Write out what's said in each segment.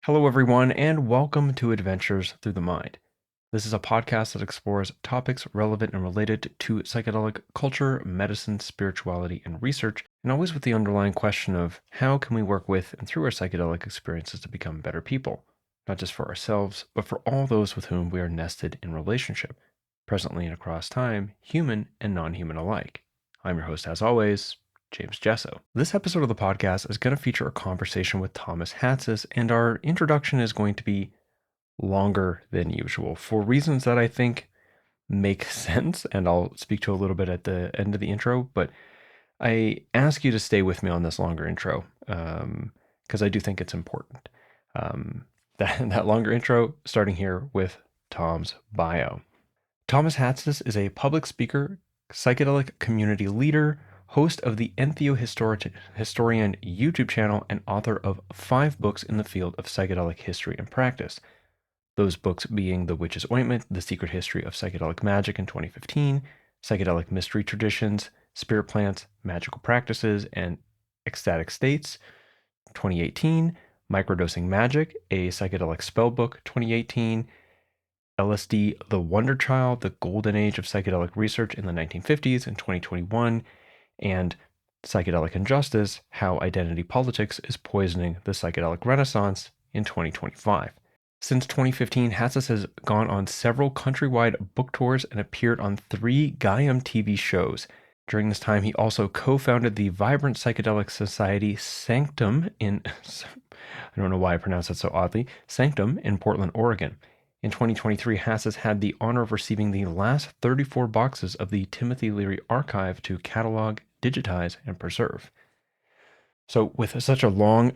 Hello, everyone, and welcome to Adventures Through the Mind. This is a podcast that explores topics relevant and related to psychedelic culture, medicine, spirituality, and research, and always with the underlying question of how can we work with and through our psychedelic experiences to become better people, not just for ourselves, but for all those with whom we are nested in relationship, presently and across time, human and non-human alike. I'm your host, as always, James Gesso. This episode of the podcast is going to feature a conversation with Thomas Hatsis, and our introduction is going to be longer than usual for reasons that I think make sense, and I'll speak to a little bit at the end of the intro, but I ask you to stay with me on this longer intro because I do think it's important. That longer intro, starting here with Tom's bio. Thomas Hatsis is a public speaker, psychedelic community leader, host of the Historian YouTube channel, and author of 5 books in the field of psychedelic history and practice. Those books being The Witch's Ointment, The Secret History of Psychedelic Magic in 2015, Psychedelic Mystery Traditions, Spirit Plants, Magical Practices, and Ecstatic States, 2018, Microdosing Magic, a Psychedelic Spellbook, 2018, LSD, The Wonder Child, The Golden Age of Psychedelic Research in the 1950s in 2021, and Psychedelic Injustice, How Identity Politics is Poisoning the Psychedelic Renaissance in 2025. Since 2015, Hatsis has gone on several countrywide book tours and appeared on 3 Gaiam TV shows. During this time, he also co-founded the vibrant psychedelic society Sanctum in, I don't know why I pronounced that so oddly, Sanctum in Portland, Oregon. In 2023, Hatsis had the honor of receiving the last 34 boxes of the Timothy Leary archive to catalog, digitize, and preserve. So with such a long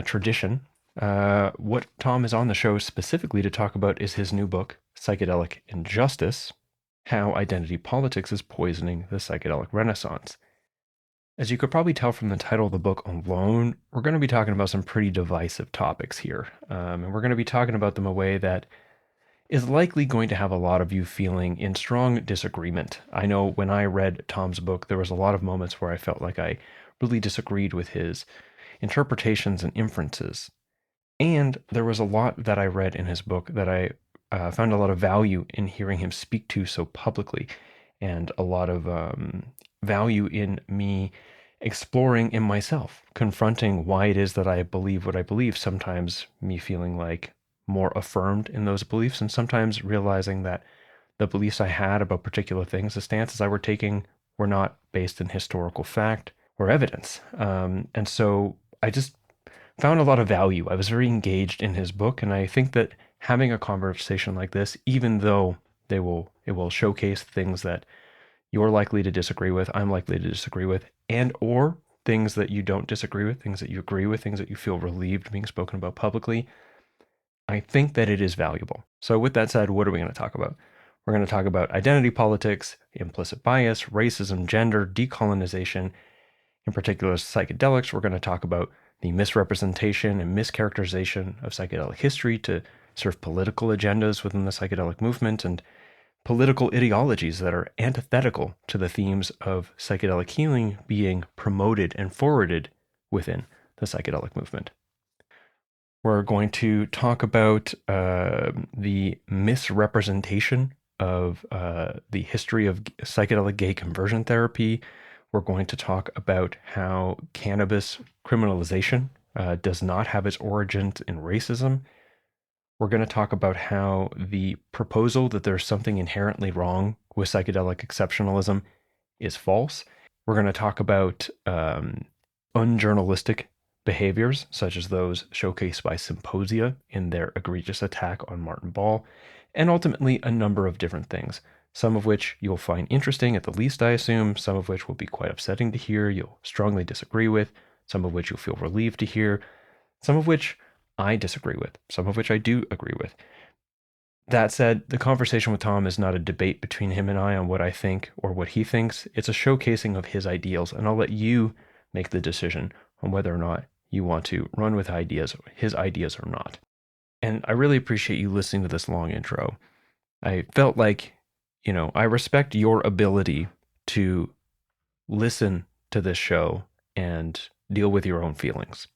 tradition, what Tom is on the show specifically to talk about is his new book, Psychedelic Injustice, How Identity Politics is Poisoning the Psychedelic Renaissance. As you could probably tell from the title of the book alone, we're going to be talking about some pretty divisive topics here. And we're going to be talking about them in a way that is likely going to have a lot of you feeling in strong disagreement. I know when I read Tom's book, there was a lot of moments where I felt like I really disagreed with his interpretations and inferences. And there was a lot that I read in his book that I found a lot of value in hearing him speak to so publicly, and a lot of value in me exploring in myself, confronting why it is that I believe what I believe, sometimes me feeling like more affirmed in those beliefs, and sometimes realizing that the beliefs I had about particular things, the stances I were taking, were not based in historical fact or evidence. And so I just found a lot of value. I was very engaged in his book, and I think that having a conversation like this, even though it will showcase things that you're likely to disagree with, I'm likely to disagree with, and or things that you don't disagree with, things that you agree with, things that you feel relieved being spoken about publicly, I think that it is valuable. So with that said, what are we going to talk about? We're going to talk about identity politics, implicit bias, racism, gender, decolonization, in particular psychedelics. We're going to talk about the misrepresentation and mischaracterization of psychedelic history to serve political agendas within the psychedelic movement, and political ideologies that are antithetical to the themes of psychedelic healing being promoted and forwarded within the psychedelic movement. We're going to talk about the misrepresentation of the history of psychedelic gay conversion therapy. We're going to talk about how cannabis criminalization does not have its origins in racism. We're going to talk about how the proposal that there's something inherently wrong with psychedelic exceptionalism is false. We're going to talk about unjournalistic behaviors, such as those showcased by Psymposia in their egregious attack on Martin Ball, and ultimately a number of different things, some of which you'll find interesting at the least, I assume, some of which will be quite upsetting to hear, you'll strongly disagree with, some of which you'll feel relieved to hear, some of which I disagree with, some of which I do agree with. That said, the conversation with Tom is not a debate between him and I on what I think or what he thinks. It's a showcasing of his ideals, and I'll let you make the decision on whether or not you want to run with his ideas or not. And I really appreciate you listening to this long intro. I felt like, I respect your ability to listen to this show and deal with your own feelings.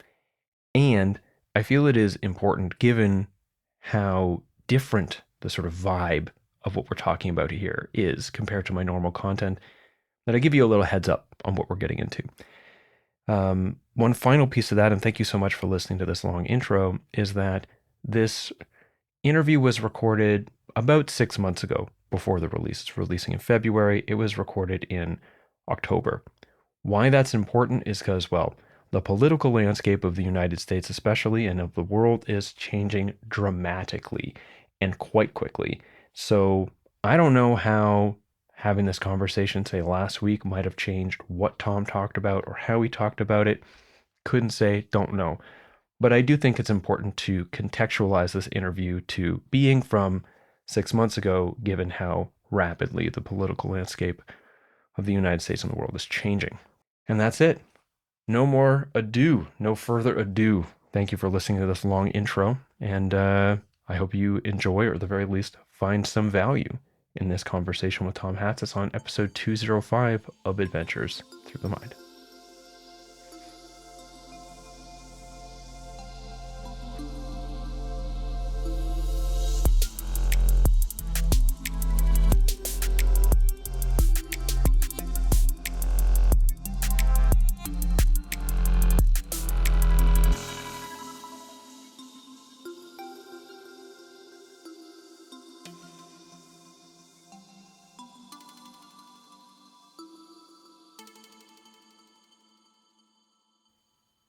And I feel it is important, given how different the sort of vibe of what we're talking about here is compared to my normal content, that I give you a little heads up on what we're getting into. One final piece of that, and thank you so much for listening to this long intro, is that this interview was recorded about 6 months ago before the release. It's releasing in February. It was recorded in October. Why that's important is because, well, the political landscape of the United States, especially, and of the world, is changing dramatically and quite quickly. So I don't know how having this conversation, say last week, might have changed what Tom talked about or how he talked about it. Couldn't say, don't know. But I do think it's important to contextualize this interview to being from 6 months ago, given how rapidly the political landscape of the United States and the world is changing. And that's it. No more ado, no further ado. Thank you for listening to this long intro, and I hope you enjoy, or at the very least, find some value in this conversation with Tom Hatsis on episode 205 of Adventures Through the Mind.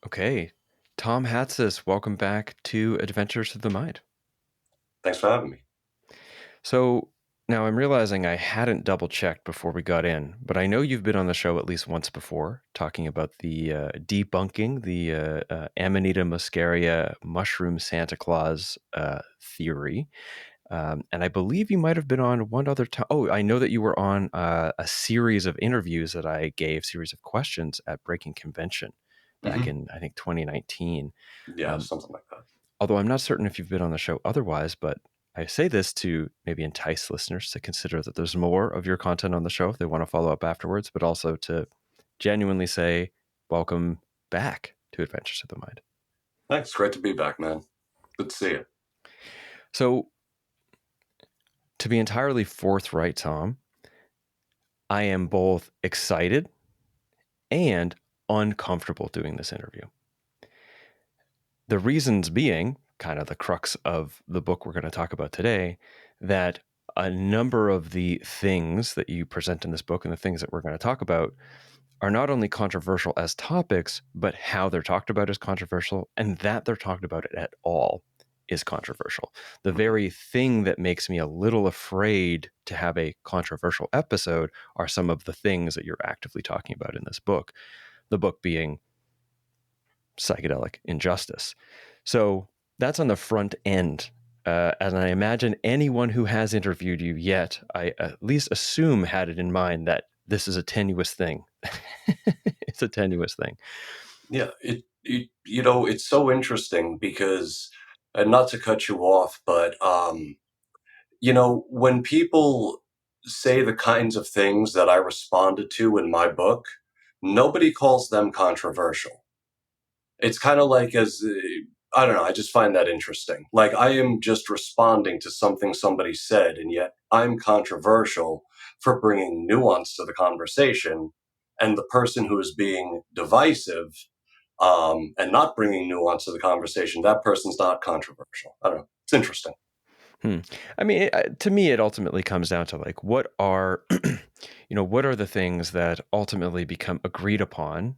Okay, Tom Hatsis, welcome back to Adventures Through the Mind. Thanks for having me. So now I'm realizing I hadn't double checked before we got in, but I know you've been on the show at least once before, talking about the debunking the Amanita muscaria mushroom Santa Claus theory. And I believe you might have been on one other time. Oh, I know that you were on a series of interviews that I gave, series of questions at Breaking Convention back in, I think, 2019. Yeah, something like that. Although I'm not certain if you've been on the show otherwise, but I say this to maybe entice listeners to consider that there's more of your content on the show if they want to follow up afterwards, but also to genuinely say, welcome back to Adventures of the Mind. Thanks. Great to be back, man. Good to see you. So, to be entirely forthright, Tom, I am both excited and uncomfortable doing this interview. The reasons being, kind of the crux of the book we're going to talk about today, that a number of the things that you present in this book and the things that we're going to talk about are not only controversial as topics, but how they're talked about is controversial, and that they're talked about at all is controversial. The very thing that makes me a little afraid to have a controversial episode are some of the things that you're actively talking about in this book, the book being Psychedelic Injustice. So that's on the front end. And I imagine anyone who has interviewed you yet, I at least assume had it in mind that this is a tenuous thing. It's a tenuous thing. Yeah, it's so interesting because, and not to cut you off, but when people say the kinds of things that I responded to in my book, nobody calls them controversial. It's kind of like I don't know, I just find that interesting. Like I am just responding to something somebody said, and yet I'm controversial for bringing nuance to the conversation. And the person who is being divisive and not bringing nuance to the conversation, that person's not controversial. I don't know. It's interesting. I mean, to me, it ultimately comes down to like, what are, what are the things that ultimately become agreed upon,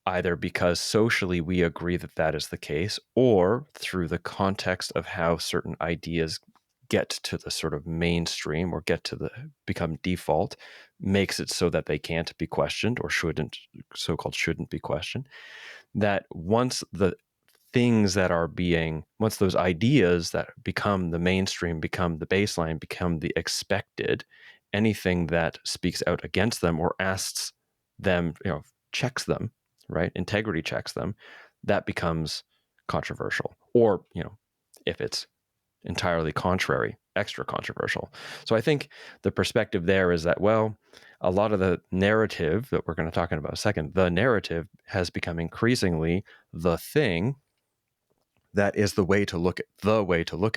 either because socially we agree that that is the case, or through the context of how certain ideas get to the sort of mainstream or get to the become default, makes it so that they can't be questioned or so-called shouldn't be questioned. That once those ideas that become the mainstream, become the baseline, become the expected, anything that speaks out against them or asks them, checks them, right? Integrity checks them, that becomes controversial. Or, if it's entirely contrary, extra controversial. So I think the perspective there is that, well, a lot of the narrative that we're going to talk about in a second, the narrative has become increasingly the thing that is the way to look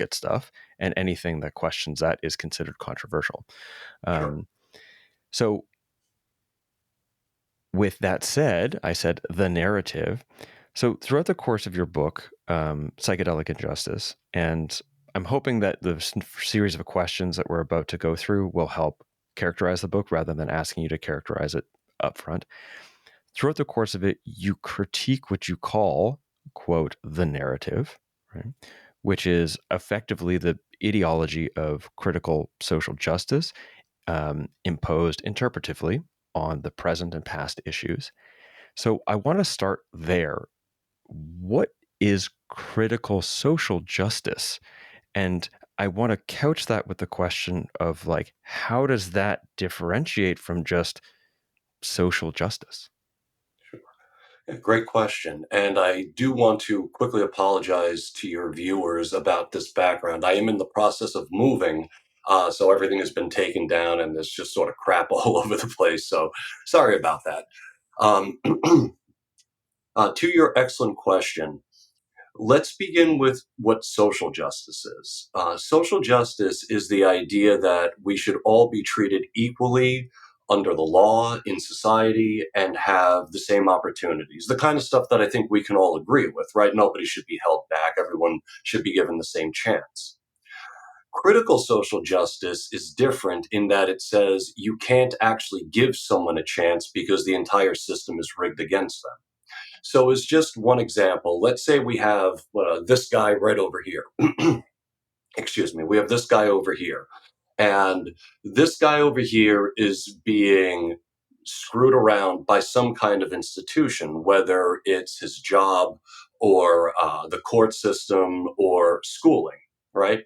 at stuff, and anything that questions that is considered controversial. Sure. So with that said, I said the narrative. So throughout the course of your book, Psychedelic Injustice, and I'm hoping that the series of questions that we're about to go through will help characterize the book rather than asking you to characterize it up front. Throughout the course of it, you critique what you call, quote, the narrative, right? Which is effectively the ideology of critical social justice, imposed interpretively on the present and past issues. So I want to start there. What is critical social justice? And I want to couch that with the question of, like, how does that differentiate from just social justice? Yeah, great question. And I do want to quickly apologize to your viewers about this background. I am in the process of moving, so everything has been taken down and there's just sort of crap all over the place. So sorry about that. Um, to your excellent question, let's begin with what social justice is. Social justice is the idea that we should all be treated equally under the law in society and have the same opportunities. The kind of stuff that I think we can all agree with, right? Nobody should be held back. Everyone should be given the same chance. Critical social justice is different in that it says you can't actually give someone a chance because the entire system is rigged against them. So, as just one example, let's say we have this guy right over here. Excuse me, we have this guy over here. And this guy over here is being screwed around by some kind of institution, whether it's his job or the court system or schooling, right?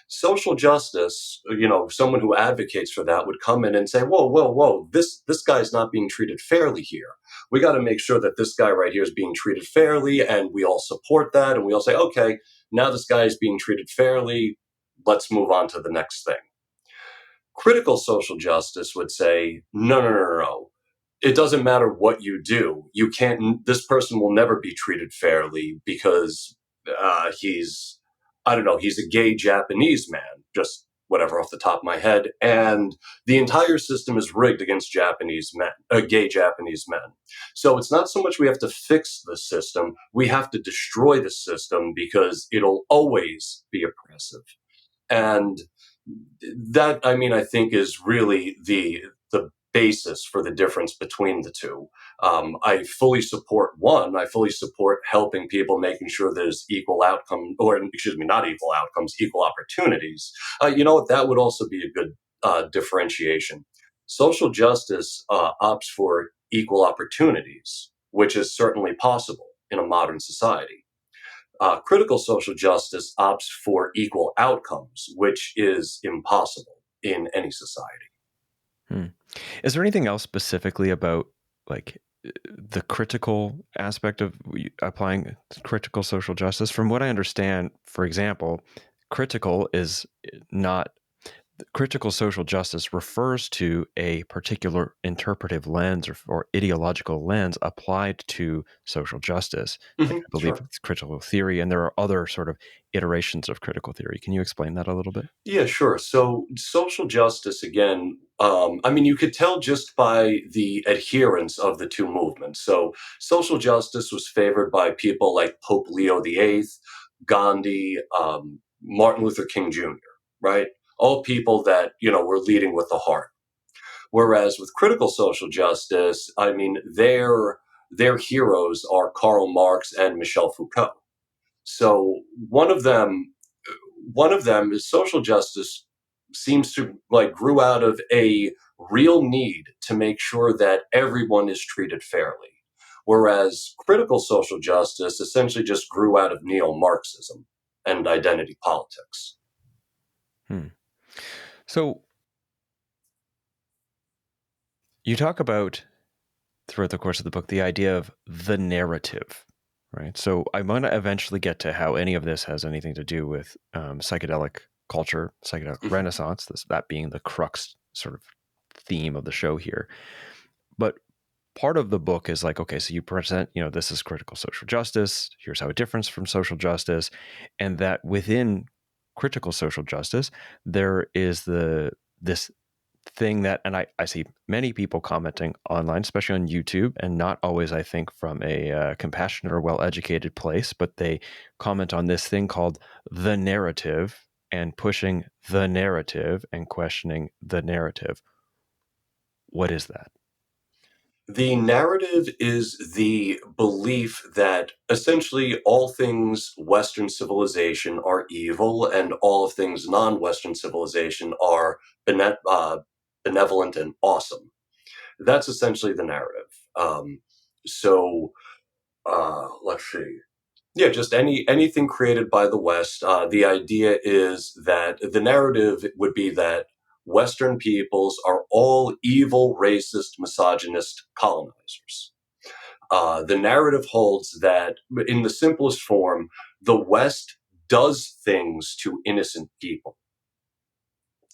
Social justice, someone who advocates for that would come in and say, whoa, whoa, whoa, this guy's not being treated fairly here. We got to make sure that this guy right here is being treated fairly, and we all support that, and we all say, okay, now this guy is being treated fairly, let's move on to the next thing. Critical social justice would say, no, no, no, no, no. It doesn't matter what you do. You can't, this person will never be treated fairly because he's, I don't know, he's a gay Japanese man, just whatever off the top of my head. And the entire system is rigged against Japanese men, gay Japanese men. So it's not so much we have to fix the system, we have to destroy the system because it'll always be oppressive. And that, I mean, I think is really the basis for the difference between the two. I fully support one. I fully support helping people, making sure there's equal outcome, or excuse me, not equal outcomes, equal opportunities. You know what? That would also be a good differentiation. Social justice opts for equal opportunities, which is certainly possible in a modern society. Critical social justice opts for equal outcomes, which is impossible in any society. Hmm. Is there anything else specifically about, like, the critical aspect of applying critical social justice? From what I understand, for example, critical is not critical social justice refers to a particular interpretive lens or ideological lens applied to social justice. Like, I believe Sure. it's critical theory, and there are other sort of iterations of critical theory. Can you explain that a little bit? Yeah, sure. So, social justice, again, I mean, you could tell just by the adherence of the two movements. So, social justice was favored by people like Pope Leo VIII, Gandhi, Martin Luther King Jr., right? All people that, were leading with the heart. Whereas with critical social justice, I mean, their heroes are Karl Marx and Michel Foucault. So one of them is social justice seems to like grew out of a real need to make sure that everyone is treated fairly. Whereas critical social justice essentially just grew out of neo-Marxism and identity politics. Hmm. So you talk about, throughout the course of the book, the idea of the narrative, right? So I want to eventually get to how any of this has anything to do with psychedelic culture, psychedelic Mhm. renaissance, that being the crux sort of theme of the show here. But part of the book is like, okay, so you present, this is critical social justice. Here's how it differs from social justice. And that within critical social justice, there is this thing that, and I see many people commenting online, especially on YouTube, and not always, I think, from a compassionate or well-educated place, but they comment on this thing called the narrative and pushing the narrative and questioning the narrative. What is that? The narrative is the belief that essentially all things Western civilization are evil and all things non Western civilization are benevolent and awesome. That's essentially the narrative. So let's see. Yeah, just anything created by the West. The idea is that the narrative would be that Western peoples are all evil, racist, misogynist colonizers. The narrative holds that, in the simplest form, the West does things to innocent people.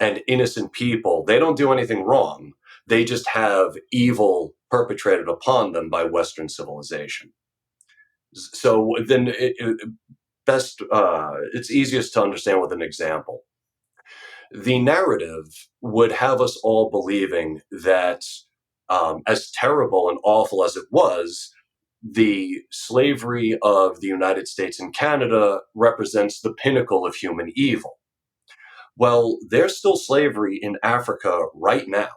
And innocent people, they don't do anything wrong. They just have evil perpetrated upon them by Western civilization. So then it's easiest to understand with an example. The narrative would have us all believing that, as terrible and awful as it was, the slavery of the United States and Canada represents the pinnacle of human evil. Well, there's still slavery in Africa right now.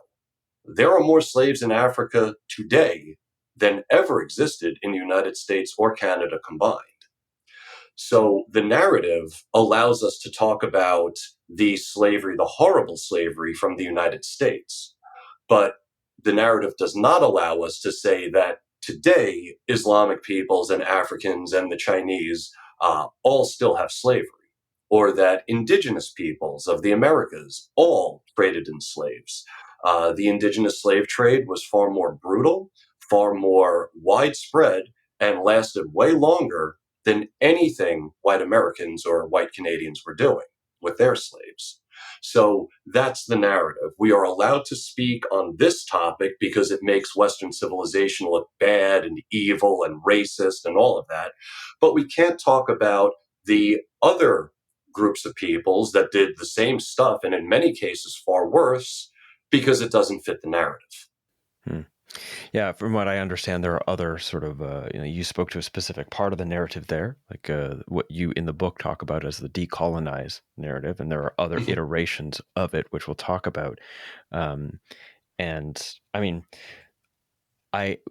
There are more slaves in Africa today than ever existed in the United States or Canada combined. So the narrative allows us to talk about the slavery, the horrible slavery from the United States. But the narrative does not allow us to say that today Islamic peoples and Africans and the Chinese all still have slavery, or that indigenous peoples of the Americas all traded in slaves. The indigenous slave trade was far more brutal, far more widespread, and lasted way longer than anything white Americans or white Canadians were doing with their slaves. So that's the narrative. We are allowed to speak on this topic because it makes Western civilization look bad and evil and racist and all of that. But we can't talk about the other groups of peoples that did the same stuff and in many cases far worse because it doesn't fit the narrative. Hmm. Yeah, from what I understand, there are other sort of, you spoke to a specific part of the narrative there, like what you in the book talk about as the decolonize narrative, and there are other iterations of it, which we'll talk about. Um, and I mean,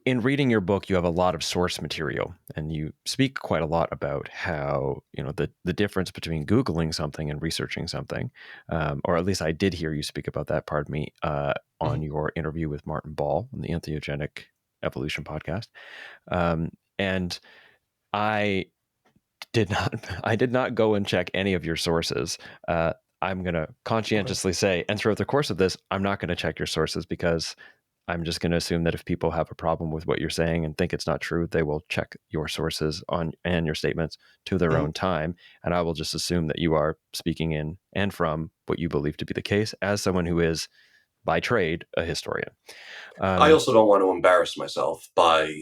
in reading your book, you have a lot of source material, and you speak quite a lot about how the difference between Googling something and researching something, or at least I did hear you speak about that. Pardon me, on your interview with Martin Ball on the Entheogenic Evolution podcast, and I I did not go and check any of your sources. I'm going to Okay. conscientiously say, and throughout the course of this, I'm not going to check your sources because I'm just going to assume that if people have a problem with what you're saying and think it's not true, they will check your sources on and your statements to their Mhm. own time. And I will just assume that you are speaking in and from what you believe to be the case as someone who is by trade a historian. I Um, also don't want to embarrass myself by,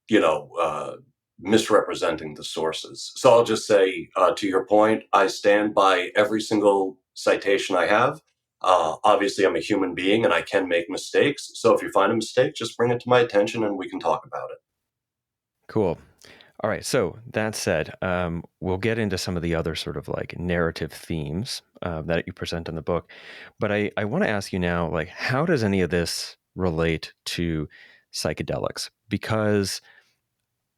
you know, misrepresenting the sources. So I'll just say, to your point, I stand by every single citation I have. Obviously, I'm a human being and I can make mistakes. So if you find a mistake, just bring it to my attention and we can talk about it. cool. All right. So that said, we'll get into some of the other sort of like narrative themes that you present in the book. But I want to ask you now, like, how does any of this relate to psychedelics? Because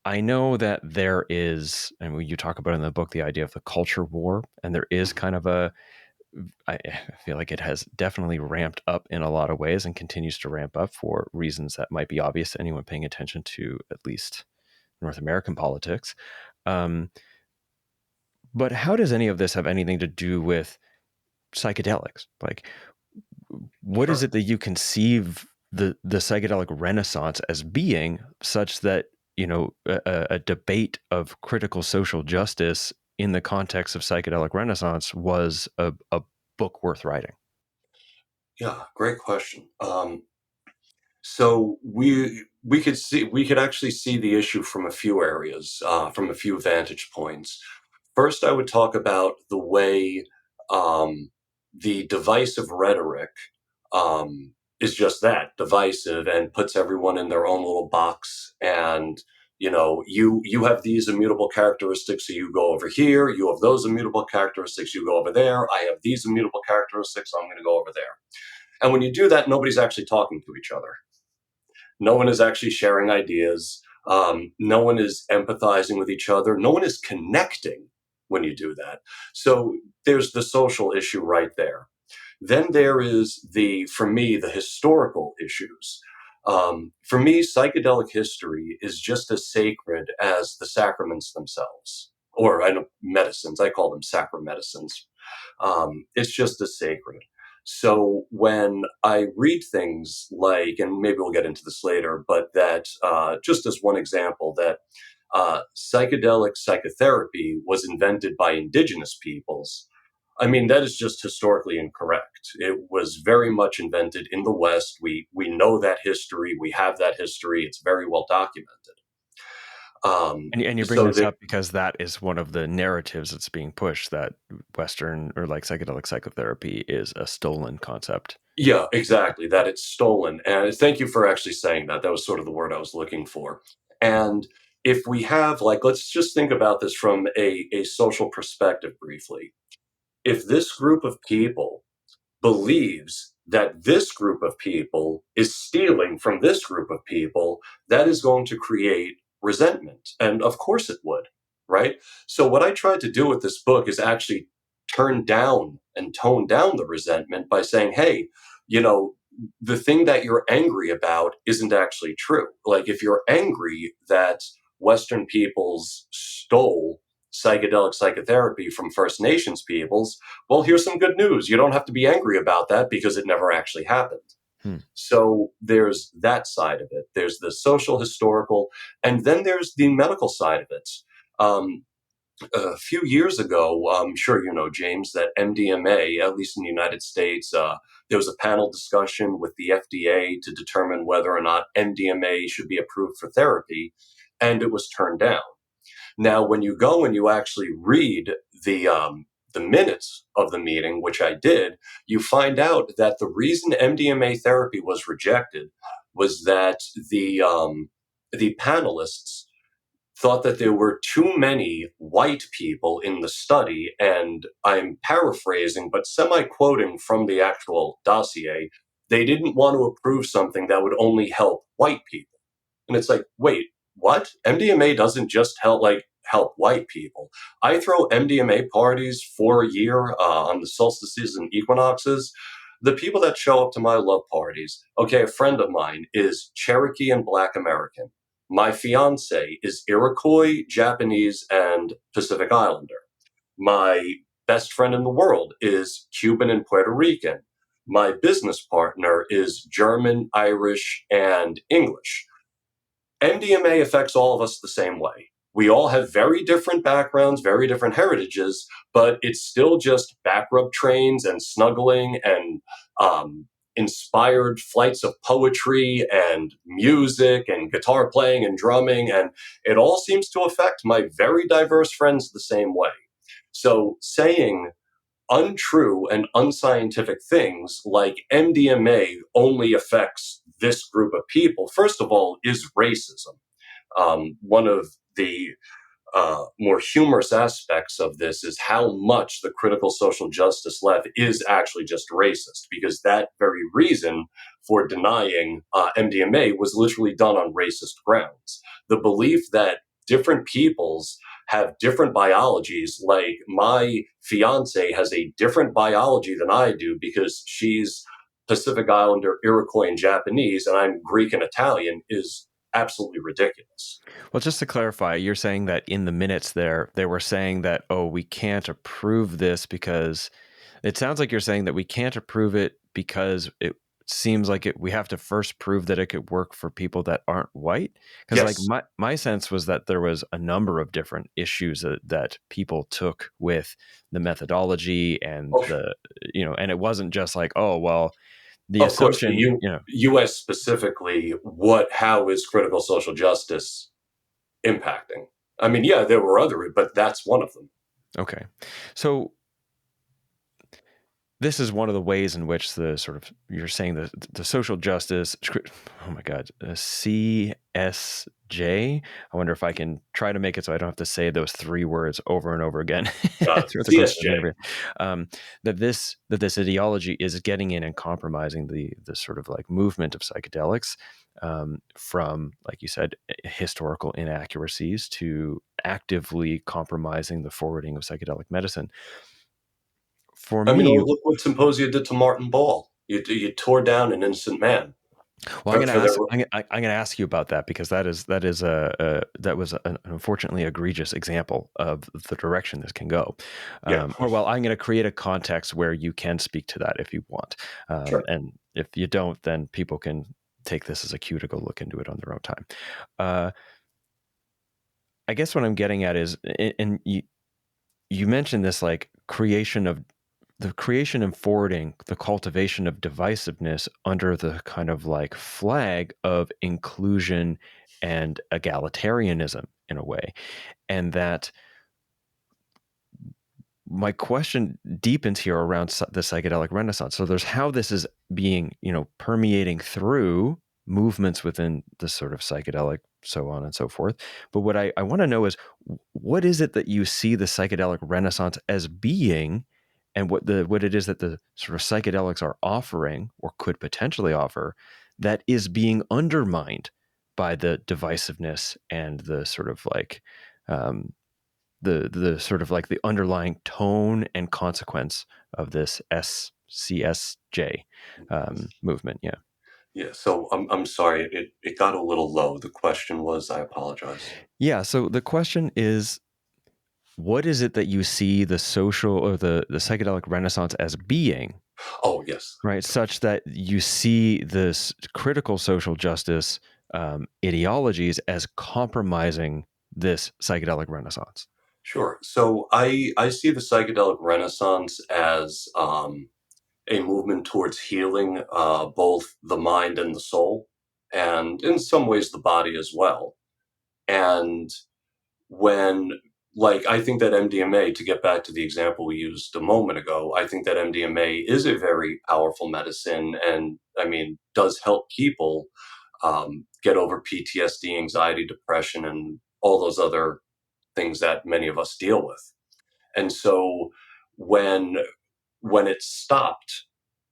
I know that there is, and you talk about in the book, the idea of the culture war, and there is Mhm. kind of I feel like it has definitely ramped up in a lot of ways and continues to ramp up for reasons that might be obvious to anyone paying attention to at least North American politics. Um, but how does any of this have anything to do with psychedelics? Like, what is Sure. it that you conceive the psychedelic renaissance as being, such that a debate of critical social justice in the context of psychedelic renaissance was a book worth writing? Yeah, great question. So we could actually see the issue from a few areas, from a few vantage points. First, I would talk about the way the divisive rhetoric is just that, divisive, and puts everyone in their own little box. And you have these immutable characteristics, so you go over here. You have those immutable characteristics, you go over there. I have these immutable characteristics, so I'm going to go over there. And when you do that, nobody's actually talking to each other. No one is actually sharing ideas. No one is empathizing with each other. No one is connecting when you do that. So there's the social issue right there. Then there is for me, the historical issues. For me, psychedelic history is just as sacred as the sacraments themselves, or I know medicines. I call them sacramedicines. It's just as sacred. So when I read things like, and maybe we'll get into this later, but that just as one example, that psychedelic psychotherapy was invented by indigenous peoples. I mean, that is just historically incorrect. It was very much invented in the West. We know that history. We have that history. It's very well documented. And you bring So this there, up because that is one of the narratives that's being pushed, that Western or like psychedelic psychotherapy is a stolen concept. yeah, exactly. That it's stolen. And thank you for actually saying that. That was sort of the word I was looking for. And if we have, like, let's just think about this from a social perspective briefly. If this group of people believes that this group of people is stealing from this group of people, that is going to create resentment. And of course it would, right? So, what I tried to do with this book is actually turn down and tone down the resentment by saying, hey, you know, the thing that you're angry about isn't actually true. Like, if you're angry that Western peoples stole psychedelic psychotherapy from First Nations peoples, well, here's some good news. You don't have to be angry about that because it never actually happened. Hmm. So there's that side of it. There's the social, historical, and then there's the medical side of it. Um, a few years ago, I'm sure you know, James, that MDMA, at least in the United States, there was a panel discussion with the FDA to determine whether or not MDMA should be approved for therapy, and it was turned down. Now, when you go and you actually read the minutes of the meeting, which I did, you find out that the reason MDMA therapy was rejected was that the panelists thought that there were too many white people in the study, and I'm paraphrasing, but semi-quoting from the actual dossier. They didn't want to approve something that would only help white people. And it's like, wait, what? MDMA doesn't just help white people. I throw MDMA parties for a year on the solstices and equinoxes. The people that show up to my love parties, okay, a friend of mine is Cherokee and Black American. My fiance is Iroquois, Japanese, and Pacific Islander. My best friend in the world is Cuban and Puerto Rican. My business partner is German, Irish, and English. MDMA affects all of us the same way. We all have very different backgrounds, very different heritages, but it's still just back rub trains and snuggling and inspired flights of poetry and music and guitar playing and drumming. And it all seems to affect my very diverse friends the same way. So saying untrue and unscientific things like MDMA only affects this group of people, first of all, is racism. One of the more humorous aspects of this is how much the critical social justice left is actually just racist, because that very reason for denying MDMA was literally done on racist grounds. The belief that different peoples have different biologies, like my fiance has a different biology than I do because she's Pacific Islander, Iroquois, and Japanese, and I'm Greek and Italian, is absolutely ridiculous. Well, just to clarify, you're saying that in the minutes there, they were saying that, oh, we can't approve this because it sounds like you're saying that we can't approve it because it seems like we have to first prove that it could work for people that aren't white. Because like Yes. my sense was that there was a number of different issues that people took with the methodology and Oh, and it wasn't just like, oh, well, the Of course, for assumption, you, U.S. specifically, how is critical social justice impacting? I mean, yeah, there were other, but that's one of them. okay. So this is one of the ways in which the sort of, you're saying the social justice, oh my God, CSJ. I wonder if I can try to make it so I don't have to say those three words over and over again throughout the course of CSJ. the interview. That this ideology is getting in and compromising the sort of like movement of psychedelics, from, like you said, historical inaccuracies to actively compromising the forwarding of psychedelic medicine. For I mean, me, look what Symposia did to Martin Ball. You tore down an innocent man well, for their. I'm going to ask you about that, because that that was an unfortunately egregious example of the direction this can go. Yeah, Or, well, I'm going to create a context where you can speak to that if you want, sure. and if you don't, then people can take this as a cue to go look into it on their own time. Uh, I guess what I'm getting at is, and you mentioned this, like, creation and forwarding, the cultivation of divisiveness under the kind of like flag of inclusion and egalitarianism in a way. And that my question deepens here around the psychedelic renaissance. So there's how this is being, permeating through movements within the sort of psychedelic, so on and so forth. But what I want to know is, what is it that you see the psychedelic renaissance as being, and what it is that the sort of psychedelics are offering or could potentially offer, that is being undermined by the divisiveness and the sort of like, the sort of like the underlying tone and consequence of this SCSJ movement. Yeah. Yeah. So I'm sorry. It got a little low. The question was, I apologize. Yeah. So the question is, what is it that you see the social or the psychedelic renaissance as being, Oh yes, right? Such that you see this critical social justice ideologies as compromising this psychedelic renaissance. sure. So I see the psychedelic renaissance as a movement towards healing both the mind and the soul, and in some ways the body as well. And when, like, I think that MDMA, to get back to the example we used a moment ago, I think that MDMA is a very powerful medicine, and I mean, does help people get over PTSD, anxiety, depression, and all those other things that many of us deal with. And so when it stopped,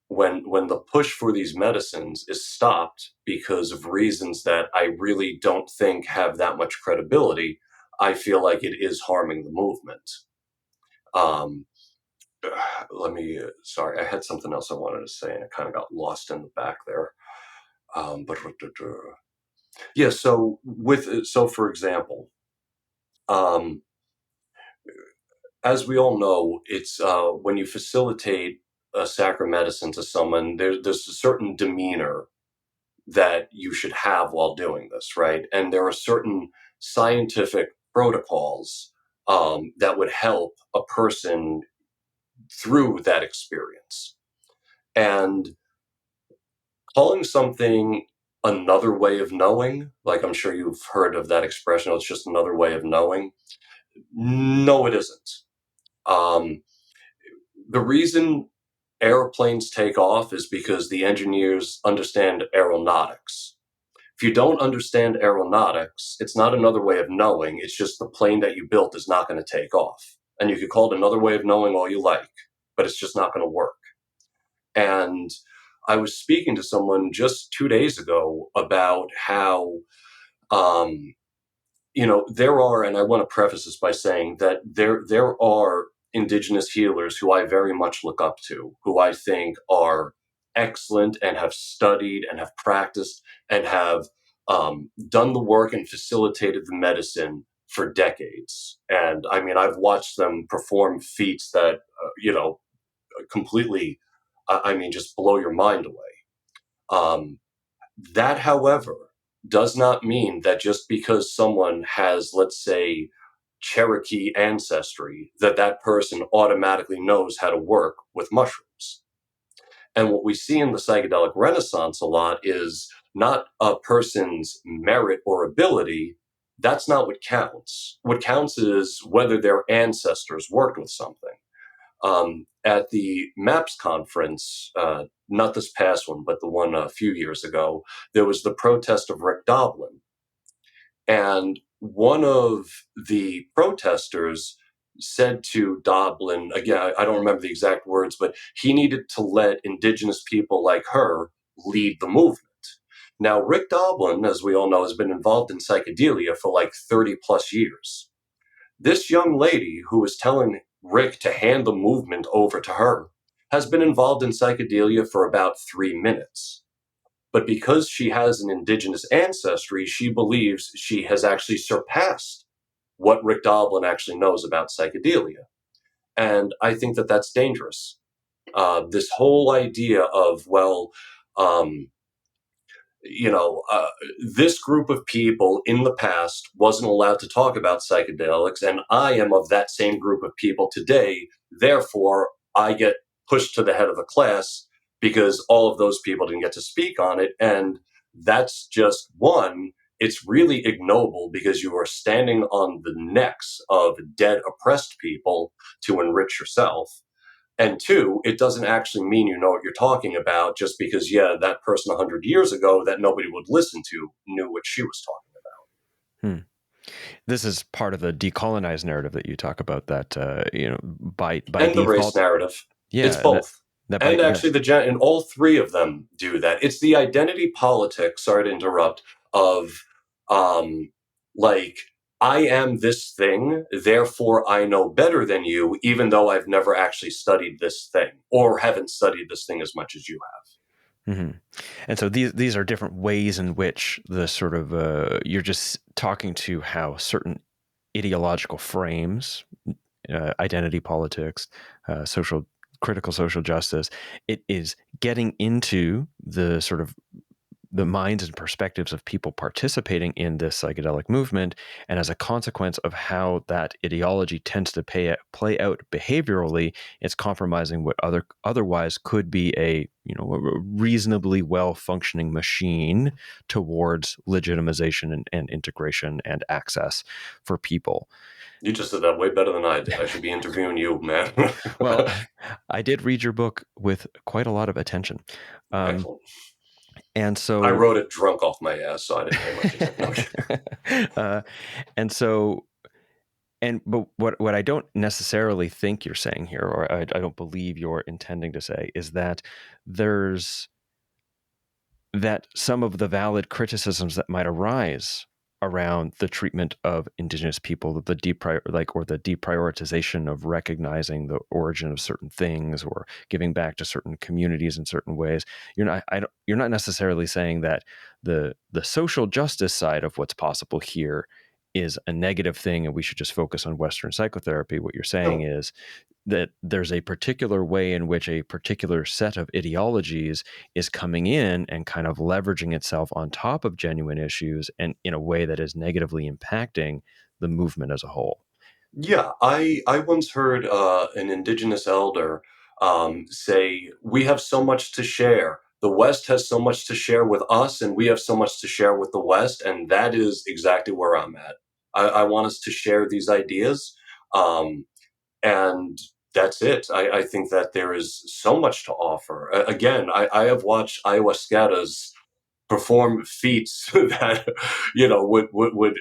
when the push for these medicines is stopped because of reasons that I really don't think have that much credibility, I feel like it is harming the movement. Um, sorry, I had something else I wanted to say and it kind of got lost in the back there. But yeah, so for example, um, as we all know, it's when you facilitate a sacred medicine to someone, there's a certain demeanor that you should have while doing this, right? And there are certain scientific protocols that would help a person through that experience. And calling something another way of knowing, like I'm sure you've heard of that expression, "Oh, it's just another way of knowing." No, it isn't. Um, the reason airplanes take off is because the engineers understand aeronautics. If you don't understand aeronautics, it's not another way of knowing. It's just the plane that you built is not going to take off. And you could call it another way of knowing all you like, but it's just not going to work. And I was speaking to someone just 2 days ago about how, um, there are, and I want to preface this by saying that there are indigenous healers who I very much look up to, who I think are excellent and have studied and have practiced and have done the work and facilitated the medicine for decades. And I mean, I've watched them perform feats that, completely, I mean, just blow your mind away. Um, that, however, does not mean that just because someone has, let's say, Cherokee ancestry, that that person automatically knows how to work with mushrooms. And what we see in the psychedelic renaissance a lot is not a person's merit or ability. That's not what counts. What counts is whether their ancestors worked with something. At the MAPS conference, not this past one, but the one a few years ago, there was the protest of Rick Doblin. And one of the protesters said to Doblin, again, I don't remember the exact words, but he needed to let indigenous people like her lead the movement. Now, Rick Doblin, as we all know, has been involved in psychedelia for like 30 plus years. This young lady who was telling Rick to hand the movement over to her has been involved in psychedelia for about 3 minutes. But because she has an indigenous ancestry, she believes she has actually surpassed what Rick Doblin actually knows about psychedelia. And I think that that's dangerous. This whole idea of, well, um, you know, this group of people in the past wasn't allowed to talk about psychedelics, and I am of that same group of people today. Therefore, I get pushed to the head of the class because all of those people didn't get to speak on it. And that's just one. It's really ignoble because you are standing on the necks of dead, oppressed people to enrich yourself. And two, it doesn't actually mean you know what you're talking about just because, yeah, that person 100 years ago that nobody would listen to knew what she was talking Hmm. This is part of the decolonize narrative that you talk about. That by about. And the race default, narrative. It's yeah, both. that by And that. actually, and all three of them do that. It's the identity politics, sorry to interrupt, of um, like, I am this thing, therefore I know better than you, even though I've never actually studied this thing or haven't studied this thing as much as you Hmm. And so these are different ways in which the sort of you're just talking to how certain ideological frames, identity politics, social critical social justice, it is getting into the sort of the minds and perspectives of people participating in this psychedelic movement, and as a consequence of how that ideology tends to play out behaviorally, it's compromising what otherwise could be a reasonably well functioning machine towards legitimization and integration and access for people. have. You just did that way better than I did. I should be interviewing you, man. Well, I did read your book with quite a lot of attention. Um, Excellent. and I so wrote it drunk off my ass, so I didn't pay much attention. No. uh, and so but what I don't necessarily think you're saying here, or I don't believe you're intending to say, is that there's that some of the valid criticisms that might arise around the treatment of indigenous people, the deprioritization of recognizing the origin of certain things or giving back to certain communities in certain ways. You're not necessarily saying that the social justice side of what's possible here is a negative thing and we should just focus on Western psychotherapy. What you're saying No. is that there's a particular way in which a particular set of ideologies is coming in and kind of leveraging itself on top of genuine issues and in a way that is negatively impacting the movement as a whole. Yeah, I once heard an indigenous elder say, "We have so much to share. The West has so much to share with us, and we have so much to share with the West." And that is exactly where I'm at. I want us to share these ideas, and that's it. I think that there is so much to offer. Again, I have watched ayahuascatas perform feats that would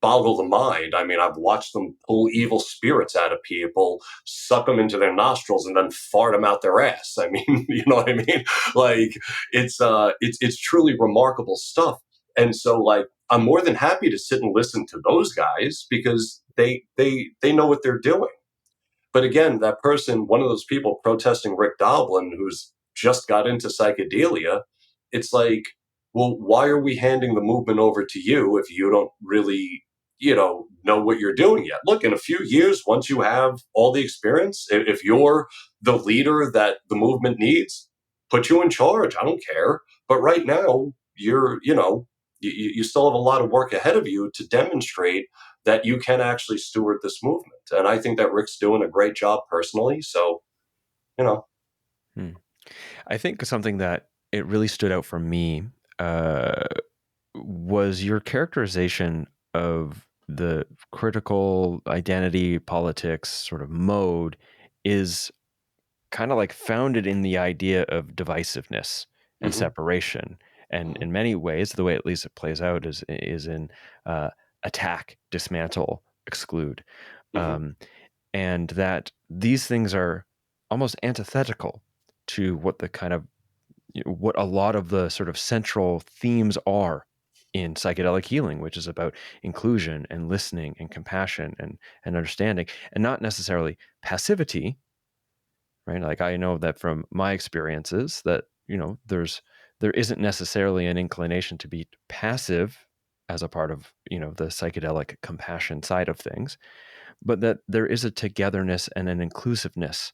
boggle the mind. I mean, I've watched them pull evil spirits out of people, suck them into their nostrils, and then fart them out their ass. I mean, you know what I mean? Like, it's truly remarkable stuff. And so, like, I'm more than happy to sit and listen to those guys because they know what they're doing. But again, that person, one of those people protesting Rick Doblin, who's just got into psychedelia, it's like, well, why are we handing the movement over to you if you don't really, know what you're doing yet? Look, in a few years, once you have all the experience, if you're the leader that the movement needs, put you in charge. I don't care. But right now, you still have a lot of work ahead of you to demonstrate that you can actually steward this movement. And I think that Rick's doing a great job personally. So, you know, Hmm. I think something that it really stood out for me uh, was your characterization of the critical identity politics sort of mode is kind of like founded in the idea of divisiveness and Hmm. separation. And Hmm. in many ways, the way at least it plays out is in uh, attack, dismantle, exclude, Hmm. um, and that these things are almost antithetical to what the kind of what a lot of the sort of central themes are in psychedelic healing, which is about inclusion and listening and compassion and understanding, and not necessarily passivity, right? Like I know that from my experiences that, there isn't necessarily an inclination to be passive as a part of, the psychedelic compassion side of things, but that there is a togetherness and an inclusiveness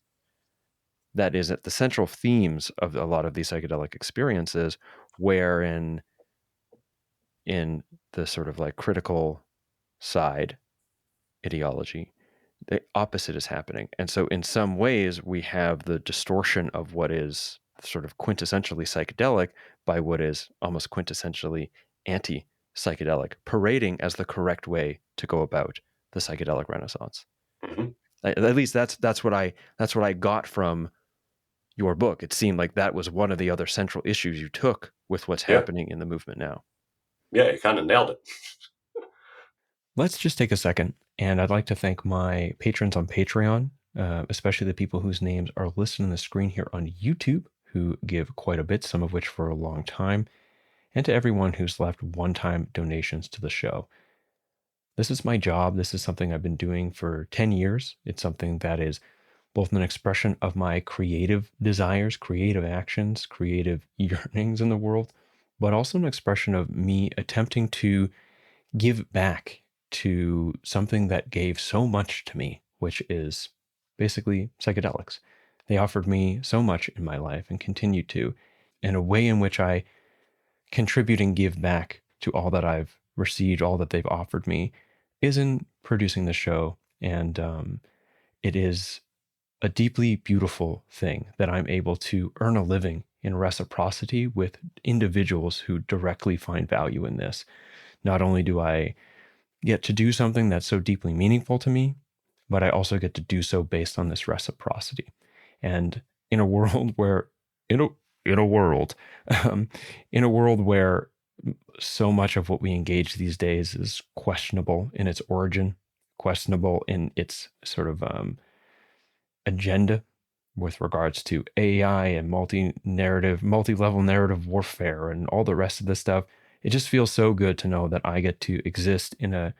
that is at the central themes of a lot of these psychedelic experiences, wherein in the sort of like critical side ideology, the opposite is happening. And so, in some ways, we have the distortion of what is sort of quintessentially psychedelic by what is almost quintessentially anti psychedelic, parading as the correct way to go about the psychedelic renaissance. Hmm. At least that's what I got from your book. It seemed like that was one of the other central issues you took with what's Yeah. happening in the movement now. Yeah. You kind of nailed it. Let's just take a second, and I'd like to thank my patrons on Patreon, especially the people whose names are listed on the screen here on YouTube, who give quite a bit, some of which for a long time, and to everyone who's left one-time donations to the show. This is my job. This is something I've been doing for 10 years. It's something that is both an expression of my creative desires, creative actions, creative yearnings in the world, but also an expression of me attempting to give back to something that gave so much to me, which is basically psychedelics. They offered me so much in my life and continue to, in a way in which I contribute and give back to all that I've received, all that they've offered me, is in producing the show. And it is a deeply beautiful thing that I'm able to earn a living in reciprocity with individuals who directly find value in this. Not only do I get to do something that's so deeply meaningful to me, but I also get to do so based on this reciprocity. And in a world where, in a in a world, um, in a world where so much of what we engage these days is questionable in its origin, questionable in its sort of agenda with regards to AI and multi-level narrative warfare and all the rest of this stuff. It just feels so good to know that I get to exist in a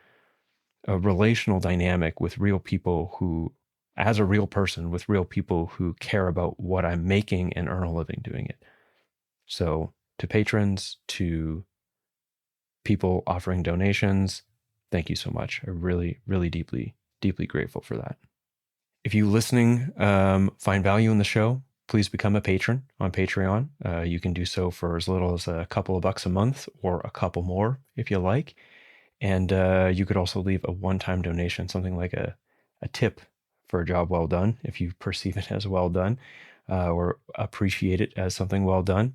relational dynamic with real people who, as a real person, with real people who care about what I'm making and earn a living doing it. So, to patrons, to people offering donations, thank you so much. I'm really, really deeply, deeply grateful for that. If you listening find value in the show, please become a patron on Patreon. You can do so for as little as a couple of bucks a month or a couple more if you like. And you could also leave a one-time donation, something like a tip for a job well done, if you perceive it as well done, or appreciate it as something well done.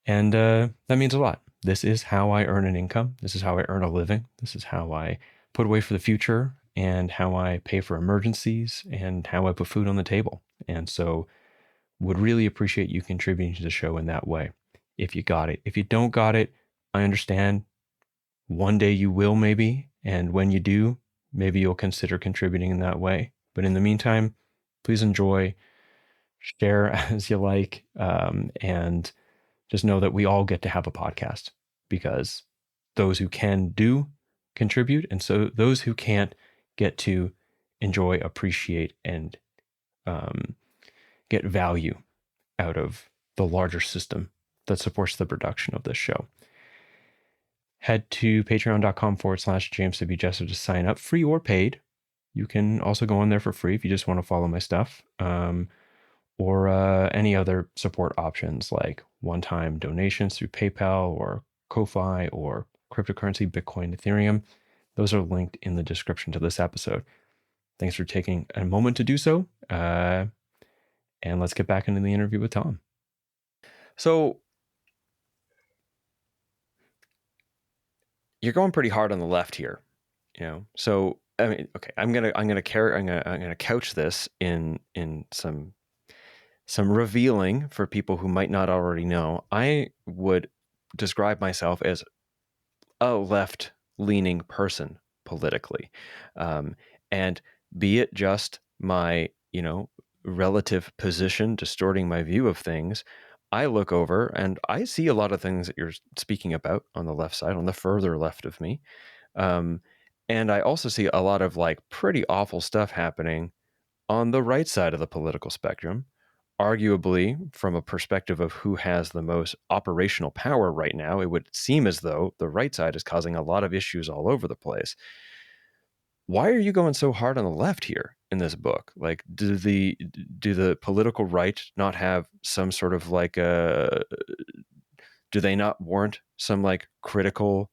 And that means a lot. This is how I earn an income. This is how I earn a living. This is how I put away for the future and how I pay for emergencies and how I put food on the table. And so would really appreciate you contributing to the show in that way. If you got it. If you don't got it, I understand. One day you will, maybe. And when you do, maybe you'll consider contributing in that way. But in the meantime, please enjoy, share as you like, and just know that we all get to have a podcast because those who can do contribute. And so those who can't get to enjoy, appreciate, and um, get value out of the larger system that supports the production of this show. Head to patreon.com/James W. Jesser to sign up, free or paid. You can also go on there for free if you just want to follow my stuff, or any other support options like one-time donations through PayPal or Ko-Fi or cryptocurrency, Bitcoin, Ethereum. Those are linked in the description to this episode. Thanks for taking a moment to do so. And let's get back into the interview with Tom. So you're going pretty hard on the left here, So I mean, okay, I'm gonna couch this in some revealing for people who might not already know. I would describe myself as a left leaning person politically. Um, and be it just my, relative position distorting my view of things, I look over and I see a lot of things that you're speaking about on the left side, on the further left of me. Um, and I also see a lot of like pretty awful stuff happening on the right side of the political spectrum, arguably from a perspective of who has the most operational power right now, it would seem as though the right side is causing a lot of issues all over the place. Why are you going so hard on the left here in this book? Like, do the political right not have some sort of like do they not warrant some like critical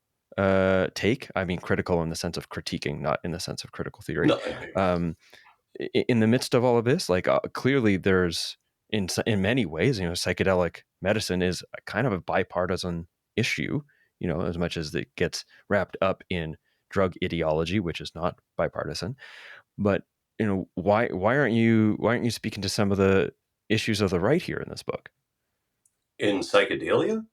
take? I mean, critical in the sense of critiquing, not in the sense of critical theory. No, I know. Um, in the midst of all of this, like clearly there's in many ways, psychedelic medicine is a kind of a bipartisan issue, as much as it gets wrapped up in drug ideology, which is not bipartisan. But why aren't you speaking to some of the issues of the right here in this book? In Psychedelia?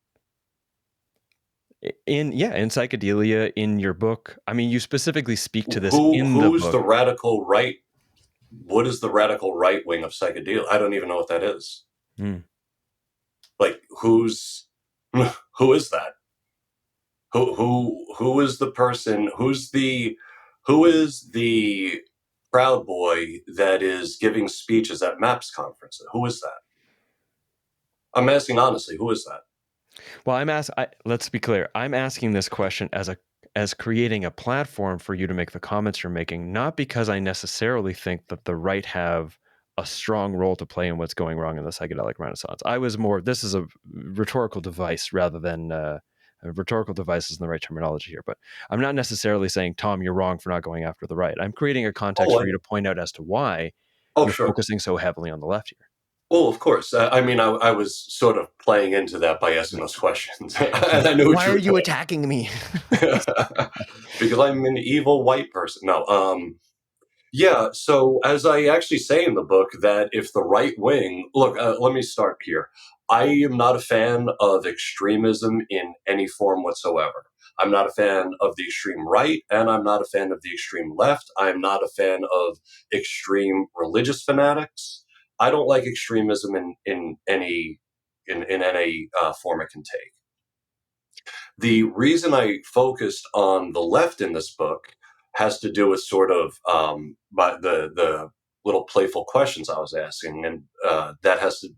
In Psychedelia, in your book, I mean, you specifically speak to this in the Who's book. the radical right? What is the radical right wing of Psychedelia? I don't even know what that is. Hmm. Like, who is that? Who is the person? Who is the Proud Boy that is giving speeches at MAPS conferences? Who is that? I'm asking honestly, who is that? Well, let's be clear. I'm asking this question as creating a platform for you to make the comments you're making, not because I necessarily think that the right have a strong role to play in what's going wrong in the psychedelic renaissance. This is a rhetorical device rather than a rhetorical device isn't the right terminology here, but I'm not necessarily saying, Tom, you're wrong for not going after the right. I'm creating a context Oh, for you to point out as to why oh, you're sure. focusing so heavily on the left here. Well, of course. I mean, I was sort of playing into that by asking those questions, and I knew what Why you are were you doing. attacking me? Because I'm an evil white person. No, yeah. So as I actually say in the book, that if the right wing look, let me start here. I am not a fan of extremism in any form whatsoever. I'm not a fan of the extreme right, and I'm not a fan of the extreme left. I'm not a fan of extreme religious fanatics. I don't like extremism in any form it can take. The reason I focused on the left in this book has to do with sort of the little playful questions I was asking, and that has to.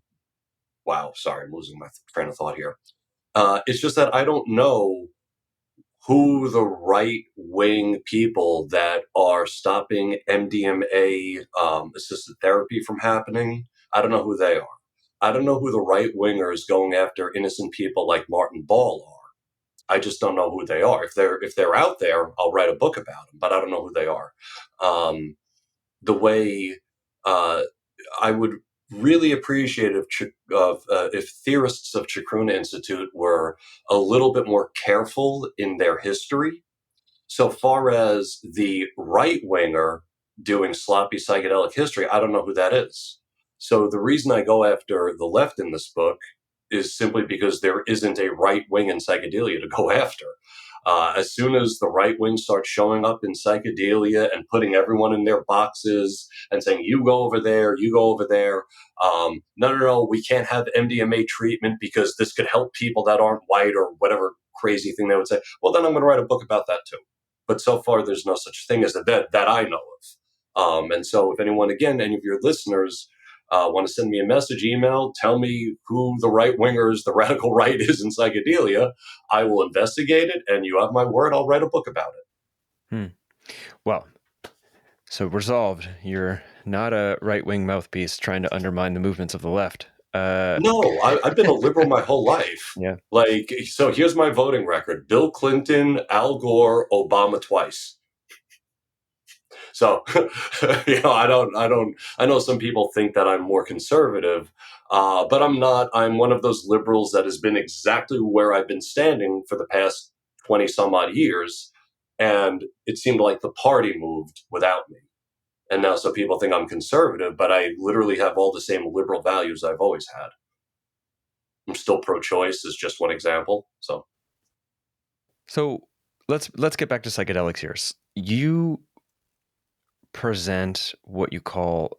Wow, sorry, I'm losing my train of thought here. It's just that I don't know who the right wing people that are stopping MDMA assisted therapy from happening. I don't know who they are. I don't know who the right wingers going after innocent people like Martin Ball are. I just don't know who they are. If they're out there, I'll write a book about them, but I don't know who they are. The way uh, I would really appreciate if theorists of Chacruna Institute were a little bit more careful in their history. So far as the right winger doing sloppy psychedelic history, I don't know who that is. So the reason I go after the left in this book is simply because there isn't a right wing in psychedelia to go after. As soon as the right wing starts showing up in psychedelia and putting everyone in their boxes and saying, you go over there, you go over there, no, we can't have MDMA treatment because this could help people that aren't white or whatever crazy thing they would say. Well, then I'm going to write a book about that too. But so far, there's no such thing as that I know of. And so, if anyone, again, any of your listeners want to send me a message, email, tell me who the right wingers, the radical right is in psychedelia, I will investigate it. And you have my word, I'll write a book about it. Hmm. Well, so resolved. You're not a right-wing mouthpiece trying to undermine the movements of the left. No, I've been a liberal my whole life. Yeah. Like, so here's my voting record: Bill Clinton, Al Gore, Obama twice. So, I know some people think that I'm more conservative, but I'm not. I'm one of those liberals that has been exactly where I've been standing for the past 20 some odd years. And it seemed like the party moved without me. And now, so people think I'm conservative, but I literally have all the same liberal values I've always had. I'm still pro-choice, is just one example. So, So let's get back to psychedelics here. You present what you call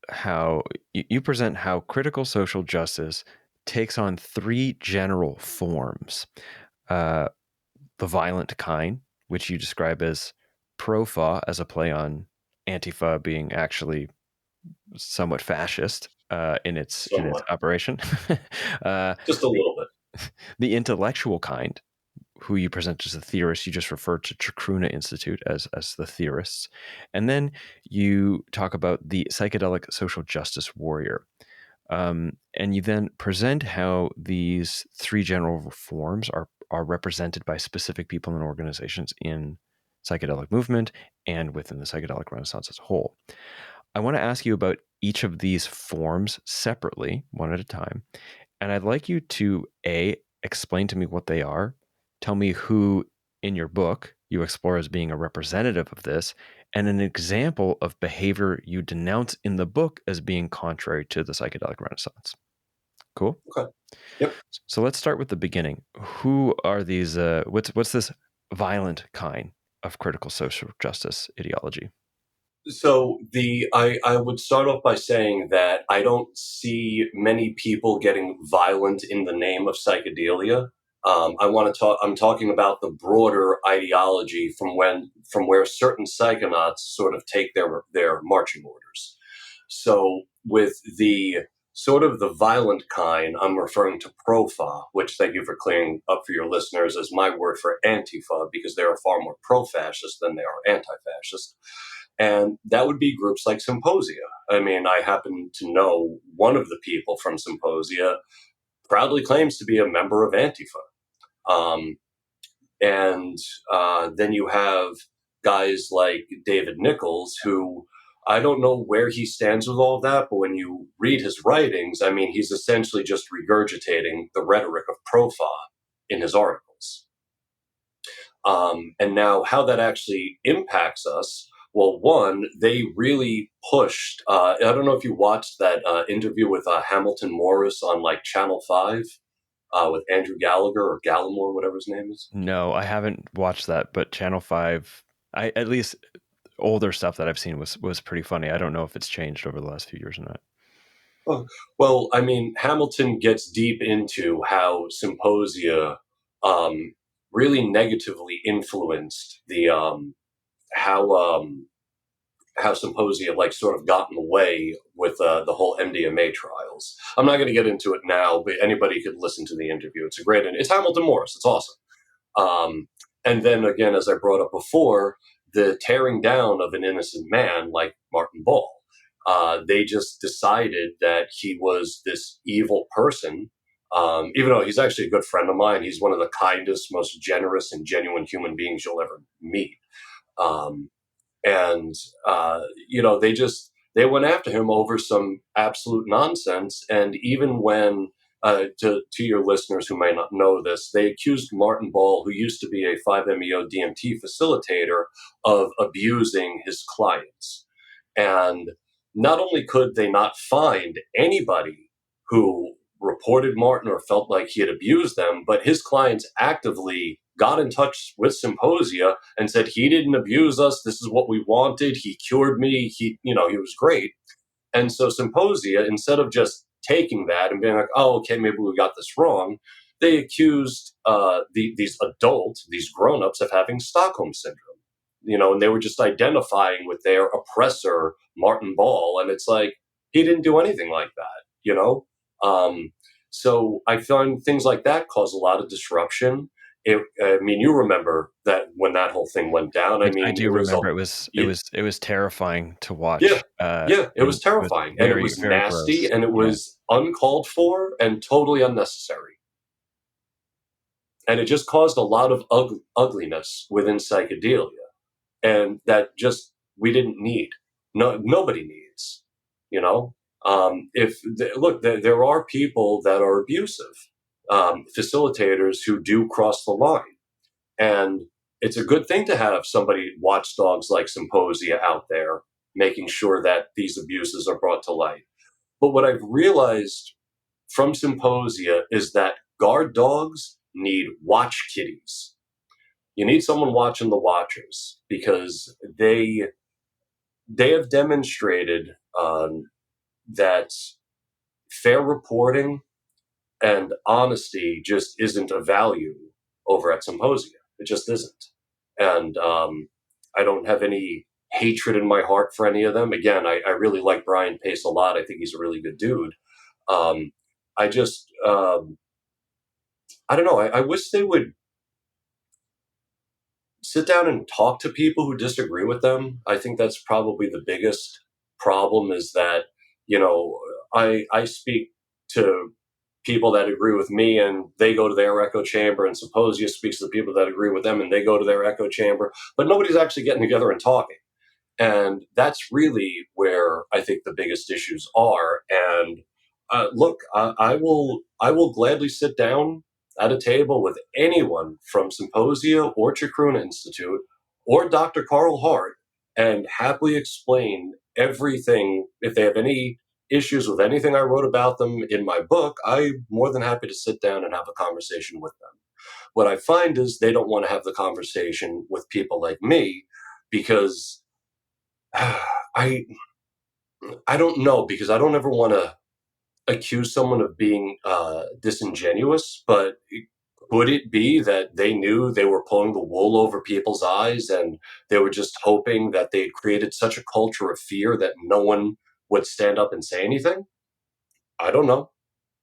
how you present how critical social justice takes on three general forms. Uh, the violent kind, which you describe as profa, as a play on Antifa being actually somewhat fascist in its somewhat, operation. uh, just a the, little bit. the intellectual kind, who you present as the theorists, you just referred to Chacruna Institute as the theorists. And then you talk about the psychedelic social justice warrior. And you then present how these three general reforms are represented by specific people and organizations in psychedelic movement and within the psychedelic renaissance as a whole. I want to ask you about each of these forms separately, one at a time. And I'd like you to explain to me what they are, tell me who in your book you explore as being a representative of this, and an example of behavior you denounce in the book as being contrary to the psychedelic renaissance. Cool. Okay. Yep. So let's start with the beginning. Who are these? What's this violent kind of critical social justice ideology? So I would start off by saying that I don't see many people getting violent in the name of psychedelia. I want to talk. I'm talking about the broader ideology from where certain psychonauts sort of take their marching orders. So with the sort of the violent kind, I'm referring to profa, which, thank you for clearing up for your listeners, is my word for antifa, because they are far more pro-fascist than they are anti-fascist. And that would be groups like Symposia. I mean, I happen to know one of the people from Symposia proudly claims to be a member of Antifa. Um, and then you have guys like David Nichols, who I don't know where he stands with all of that, but when you read his writings, I mean, he's essentially just regurgitating the rhetoric of Profa in his articles. And now, how that actually impacts us. Well, one, they really pushed. I don't know if you watched that interview with Hamilton Morris on like Channel 5 with Andrew Gallagher or Gallimore, whatever his name is. No, I haven't watched that, but Channel 5, I at least older stuff that I've seen was pretty funny. I don't know if it's changed over the last few years or not. Oh, well, I mean, Hamilton gets deep into how Symposia um, really negatively influenced the how how Symposia like sort of got in the way with the whole MDMA trials. I'm not going to get into it now, but anybody could listen to the interview. It's a great, it's Hamilton Morris. It's awesome. Um, and then again, as I brought up before, the tearing down of an innocent man like Martin Ball. They just decided that he was this evil person. Even though he's actually a good friend of mine, he's one of the kindest, most generous, and genuine human beings you'll ever meet. Um, and they went after him over some absolute nonsense. And even when to your listeners who may not know this, they accused Martin Ball, who used to be a 5-MeO DMT facilitator, of abusing his clients. And not only could they not find anybody who reported Martin or felt like he had abused them, but his clients actively got in touch with Symposia and said he didn't abuse us. This is what we wanted. He cured me. He was great. And so Symposia, instead of just taking that and being like, oh, okay, maybe we got this wrong, they accused these grown-ups of having Stockholm syndrome. And they were just identifying with their oppressor, Martin Ball. And it's like, he didn't do anything like that. Um, so I find things like that cause a lot of disruption. I mean, you remember that when that whole thing went down. I I mean, do remember it was terrifying to yeah, watch. yeah, it And was it was terrifying, and it very, was very nasty, gross. and it Yeah. was uncalled for and totally unnecessary. And it just caused a lot of ugliness within psychedelia. And that just we didn't need. No, nobody needs. You know, look, there are people that are abusive, facilitators who do cross the line, and it's a good thing to have somebody watchdogs like Psymposia out there making sure that these abuses are brought to light. But what I've realized from Psymposia is that guard dogs need watch kitties. You need someone watching the watchers because they have demonstrated that fair reporting and honesty just isn't a value over at Symposia. It just isn't. And I don't have any hatred in my heart for any of them. Again, I really like Brian Pace a lot. I think he's a really good dude. Um, I just, I don't know. I wish they would sit down and talk to people who disagree with them. I think that's probably the biggest problem is that, you know, I speak to people that agree with me and they go to their echo chamber, and Symposia speaks to the people that agree with them and they go to their echo chamber, but nobody's actually getting together and talking. And that's really where I think the biggest issues are. And look, I will gladly sit down at a table with anyone from Symposia or Chacruna Institute or Dr. Carl Hart and happily explain everything. If they have any issues with anything I wrote about them in my book, I'm more than happy to sit down and have a conversation with them. What I find is they don't want to have the conversation with people like me because I I don't know, because I don't ever want to accuse someone of being disingenuous, but could it be that they knew they were pulling the wool over people's eyes and they were just hoping that they had created such a culture of fear that no one would stand up and say anything? I don't know.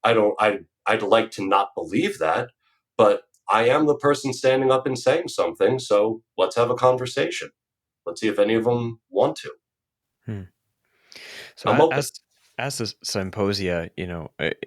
I'd like to not believe that, but I am the person standing up and saying something, so let's have a conversation. Let's see if any of them want to. Hmm. So I'm open. as a symposia,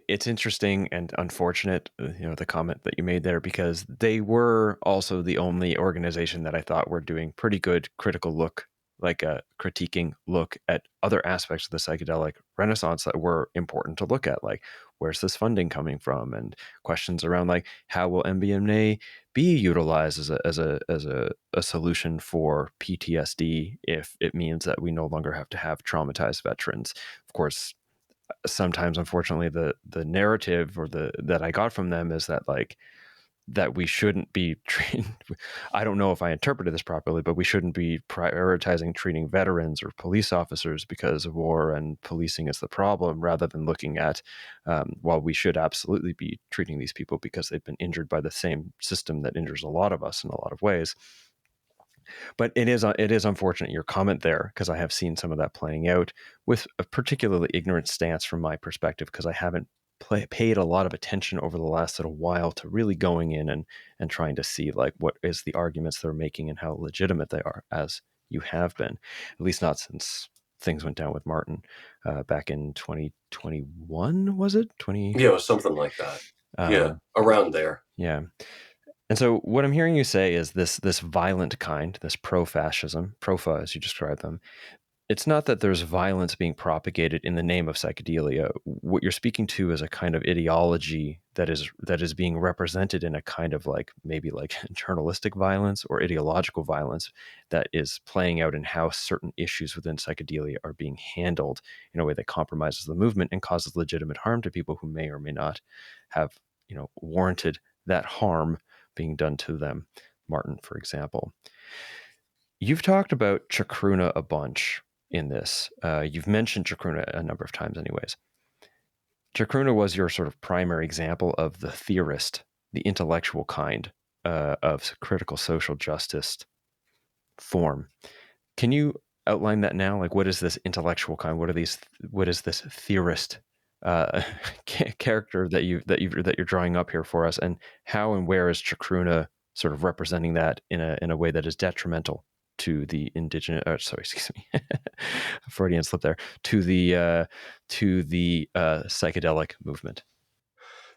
it's interesting and unfortunate, the comment that you made there, because they were also the only organization that I thought were doing pretty good critical look, like a critiquing look at other aspects of the psychedelic renaissance that were important to look at, like where's this funding coming from, and questions around like how will MDMA be utilized as a solution for PTSD if it means that we no longer have to have traumatized veterans. Of course, sometimes unfortunately the narrative or the that I got from them is that like that we shouldn't be treating, I don't know if I interpreted this properly, but we shouldn't be prioritizing treating veterans or police officers because war and policing is the problem, rather than looking at, while we should absolutely be treating these people because they've been injured by the same system that injures a lot of us in a lot of ways. But it is unfortunate, your comment there, because I have seen some of that playing out with a particularly ignorant stance from my perspective, because I haven't paid a lot of attention over the last little while to really going in and trying to see like what is the arguments they're making and how legitimate they are, as you have been, at least not since things went down with Martin back in 2021, was it 20? Yeah, it was something like that. Yeah, um, around there. yeah. And so what I'm hearing you say is this violent kind, this pro-fascism, pro-fa as you describe them. It's not that there's violence being propagated in the name of psychedelia. What you're speaking to is a kind of ideology that is being represented in a kind of like maybe like journalistic violence or ideological violence that is playing out in how certain issues within psychedelia are being handled in a way that compromises the movement and causes legitimate harm to people who may or may not have, warranted that harm being done to them. Martin, for example. You've talked about Chacruna a bunch in this. You've mentioned Chacruna a number of times, anyways. Chacruna was your sort of primary example of the theorist, the intellectual kind of critical social justice form. Can you outline that now? Like, what is this intellectual kind? What are these? What is this theorist uh, character that you're drawing up here for us? And how and where is Chacruna sort of representing that in a way that is detrimental to the indigenous? Sorry, excuse me, Freudian slip there. To the psychedelic movement.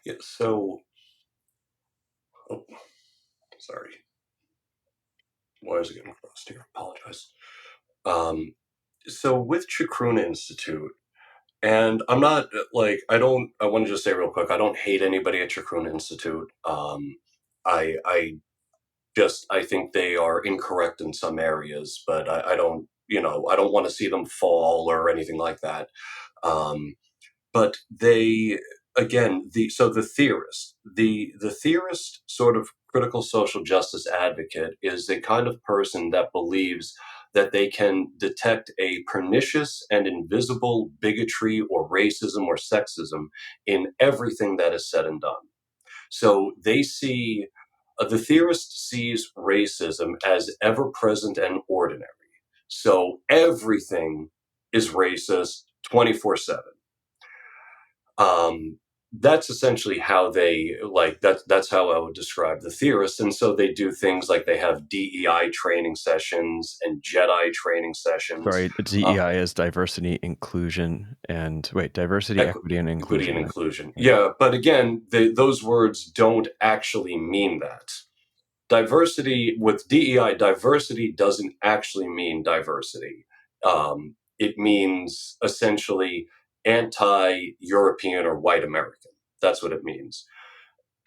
Yeah, so, oh, sorry. Wires are getting crossed here. Apologize. Um, so with Chacruna Institute, and I'm not like I want to just say real quick, I don't hate anybody at Chacruna Institute. I just I think they are incorrect in some areas, but I don't I don't want to see them fall or anything like that. Um, but they again the theorist sort of critical social justice advocate is a kind of person that believes that they can detect a pernicious and invisible bigotry or racism or sexism in everything that is said and done. So they see the theorist sees racism as ever present and ordinary. So everything is racist 24/7. um, that's essentially how they like that's how I would describe the theorists. And so they do things like they have DEI training sessions and Jedi training sessions. Sorry, uh, DEI is diversity, inclusion, and wait, diversity, equi- equity, and Equity inclusion, and right? inclusion, Yeah. yeah, but again those words don't actually mean that. Diversity with DEI, diversity doesn't actually mean diversity. It means essentially anti-European or white American. That's what it means.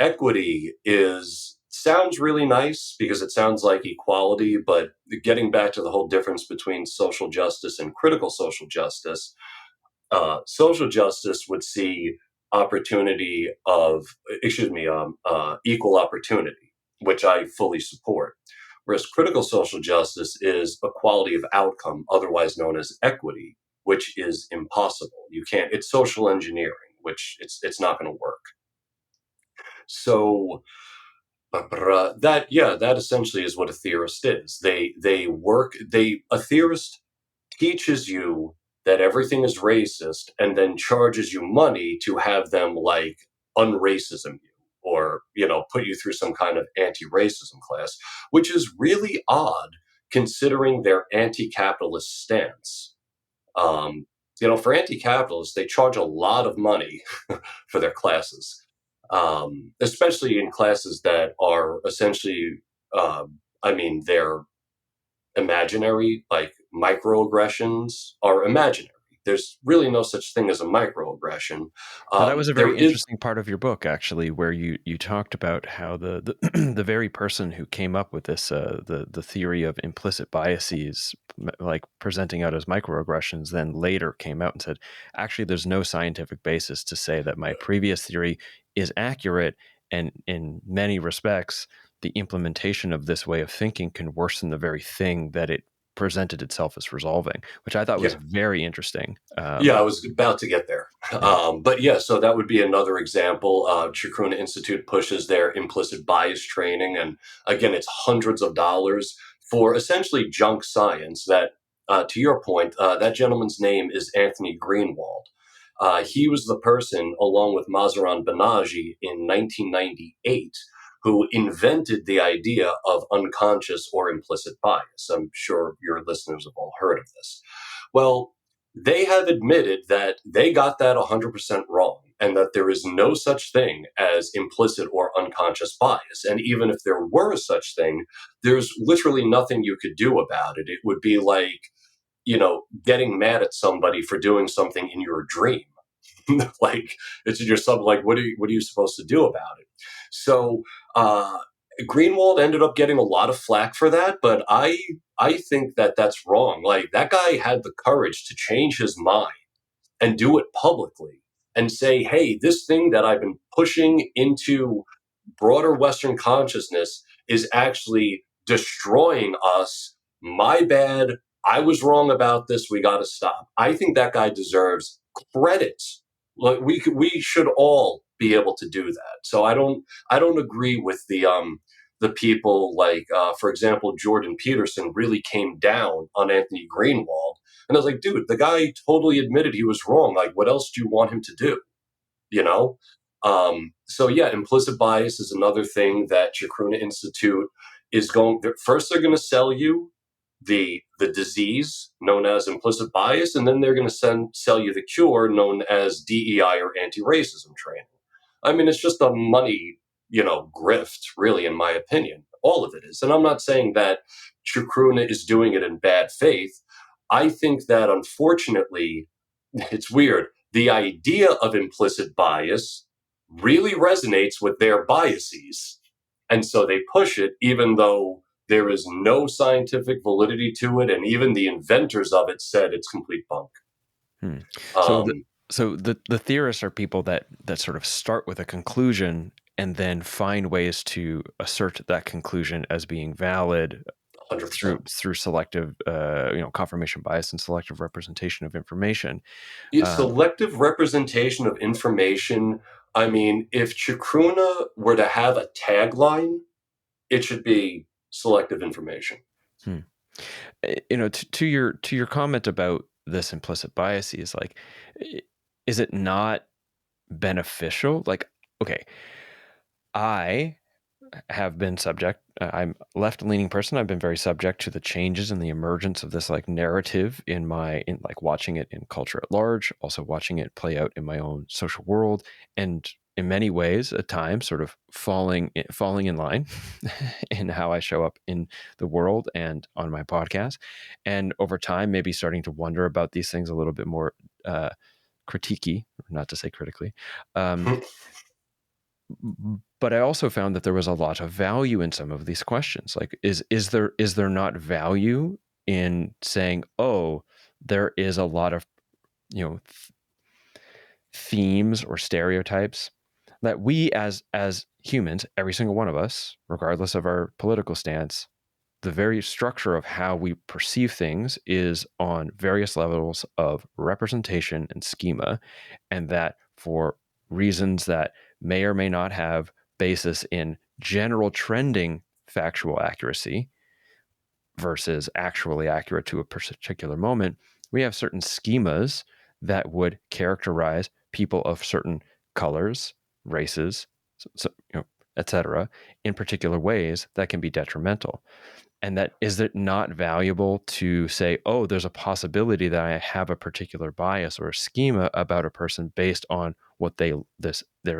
Equity is sounds really nice because it sounds like equality, but getting back to the whole difference between social justice and critical social justice would see opportunity of, excuse me, equal opportunity, which I fully support. Whereas critical social justice is equality of outcome, otherwise known as equity, which is impossible. You can't. It's social engineering, which it's not going to work. So that essentially is what a theorist is. They a theorist teaches you that everything is racist and then charges you money to have them like unracism you or put you through some kind of anti-racism class, which is really odd considering their anti-capitalist stance. um, for anti-capitalists they charge a lot of money for their classes, especially in classes that are essentially, they're imaginary, like microaggressions are imaginary. There's really no such thing as a microaggression. Now, that was a There very is, interesting part of your book, actually, where you talked about how the the very person who came up with this the theory of implicit biases, like presenting out as microaggressions, then later came out and said, actually, there's no scientific basis to say that my previous theory is accurate, and in many respects, the implementation of this way of thinking can worsen the very thing that it presented itself as resolving, which I thought was yeah. very interesting. Yeah, I was about to get there. Yeah. But yeah, so that would be another example. Chacruna Institute pushes their implicit bias training. And again, it's hundreds of dollars for essentially junk science that, to your point, that gentleman's name is Anthony Greenwald. He was the person, along with Mazarin Banaji in 1998, who invented the idea of unconscious or implicit bias. I'm sure your listeners have all heard of this. Well, they have admitted that they got that 100% wrong and that there is no such thing as implicit or unconscious bias. And even if there were such thing, there's literally nothing you could do about it. It would be like, getting mad at somebody for doing something in your dream. Like it's just something like what are you supposed to do about it? So uh Greenwald ended up getting a lot of flack for that, but I think that that's wrong. Like that guy had the courage to change his mind and do it publicly and say, hey, this thing that I've been pushing into broader Western consciousness is actually destroying us. My bad. I was wrong about this. We got to stop. I think that guy deserves credit. Like we should all be able to do that. So I don't agree with the people like for example Jordan Peterson really came down on Anthony Greenwald, and I was like, dude, the guy totally admitted he was wrong. Like, what else do you want him to do? you know so yeah, implicit bias is another thing that Chacruna Institute is going first. They're going to sell you the disease known as implicit bias, and then they're going to sell you the cure known as DEI or anti-racism training. I mean, it's just a money grift, really, in my opinion. All of it is, and I'm not saying that Chacruna is doing it in bad faith. I think that unfortunately, it's weird. The idea of implicit bias really resonates with their biases. And so they push it, even though there is no scientific validity to it. And even the inventors of it said it's complete bunk. Hmm. So the Um, so the theorists are people that sort of start with a conclusion and then find ways to assert that conclusion as being valid 100%. through selective confirmation bias and selective representation of information. It's Um, selective representation of information. I mean, if Chacruna were to have a tagline, it should be selective information. hmm. To your comment about this implicit biases, like, is it not beneficial? Like, okay, I have been subject. I'm a left-leaning person. I've been very subject to the changes and the emergence of this like narrative in like watching it in culture at large, also watching it play out in my own social world, and in many ways, at times, sort of falling in line in how I show up in the world and on my podcast, and over time, maybe starting to wonder about these things a little bit more critiquey, not to say critically. Um, but I also found that there was a lot of value in some of these questions. Like, is there not value in saying, oh, there is a lot of themes or stereotypes that we as humans, every single one of us, regardless of our political stance, the very structure of how we perceive things is on various levels of representation and schema, and that for reasons that may or may not have basis in general trending factual accuracy versus actually accurate to a particular moment, we have certain schemas that would characterize people of certain colors, races, etc., in particular ways that can be detrimental. And that, is it not valuable to say, oh, there's a possibility that I have a particular bias or a schema about a person based on what their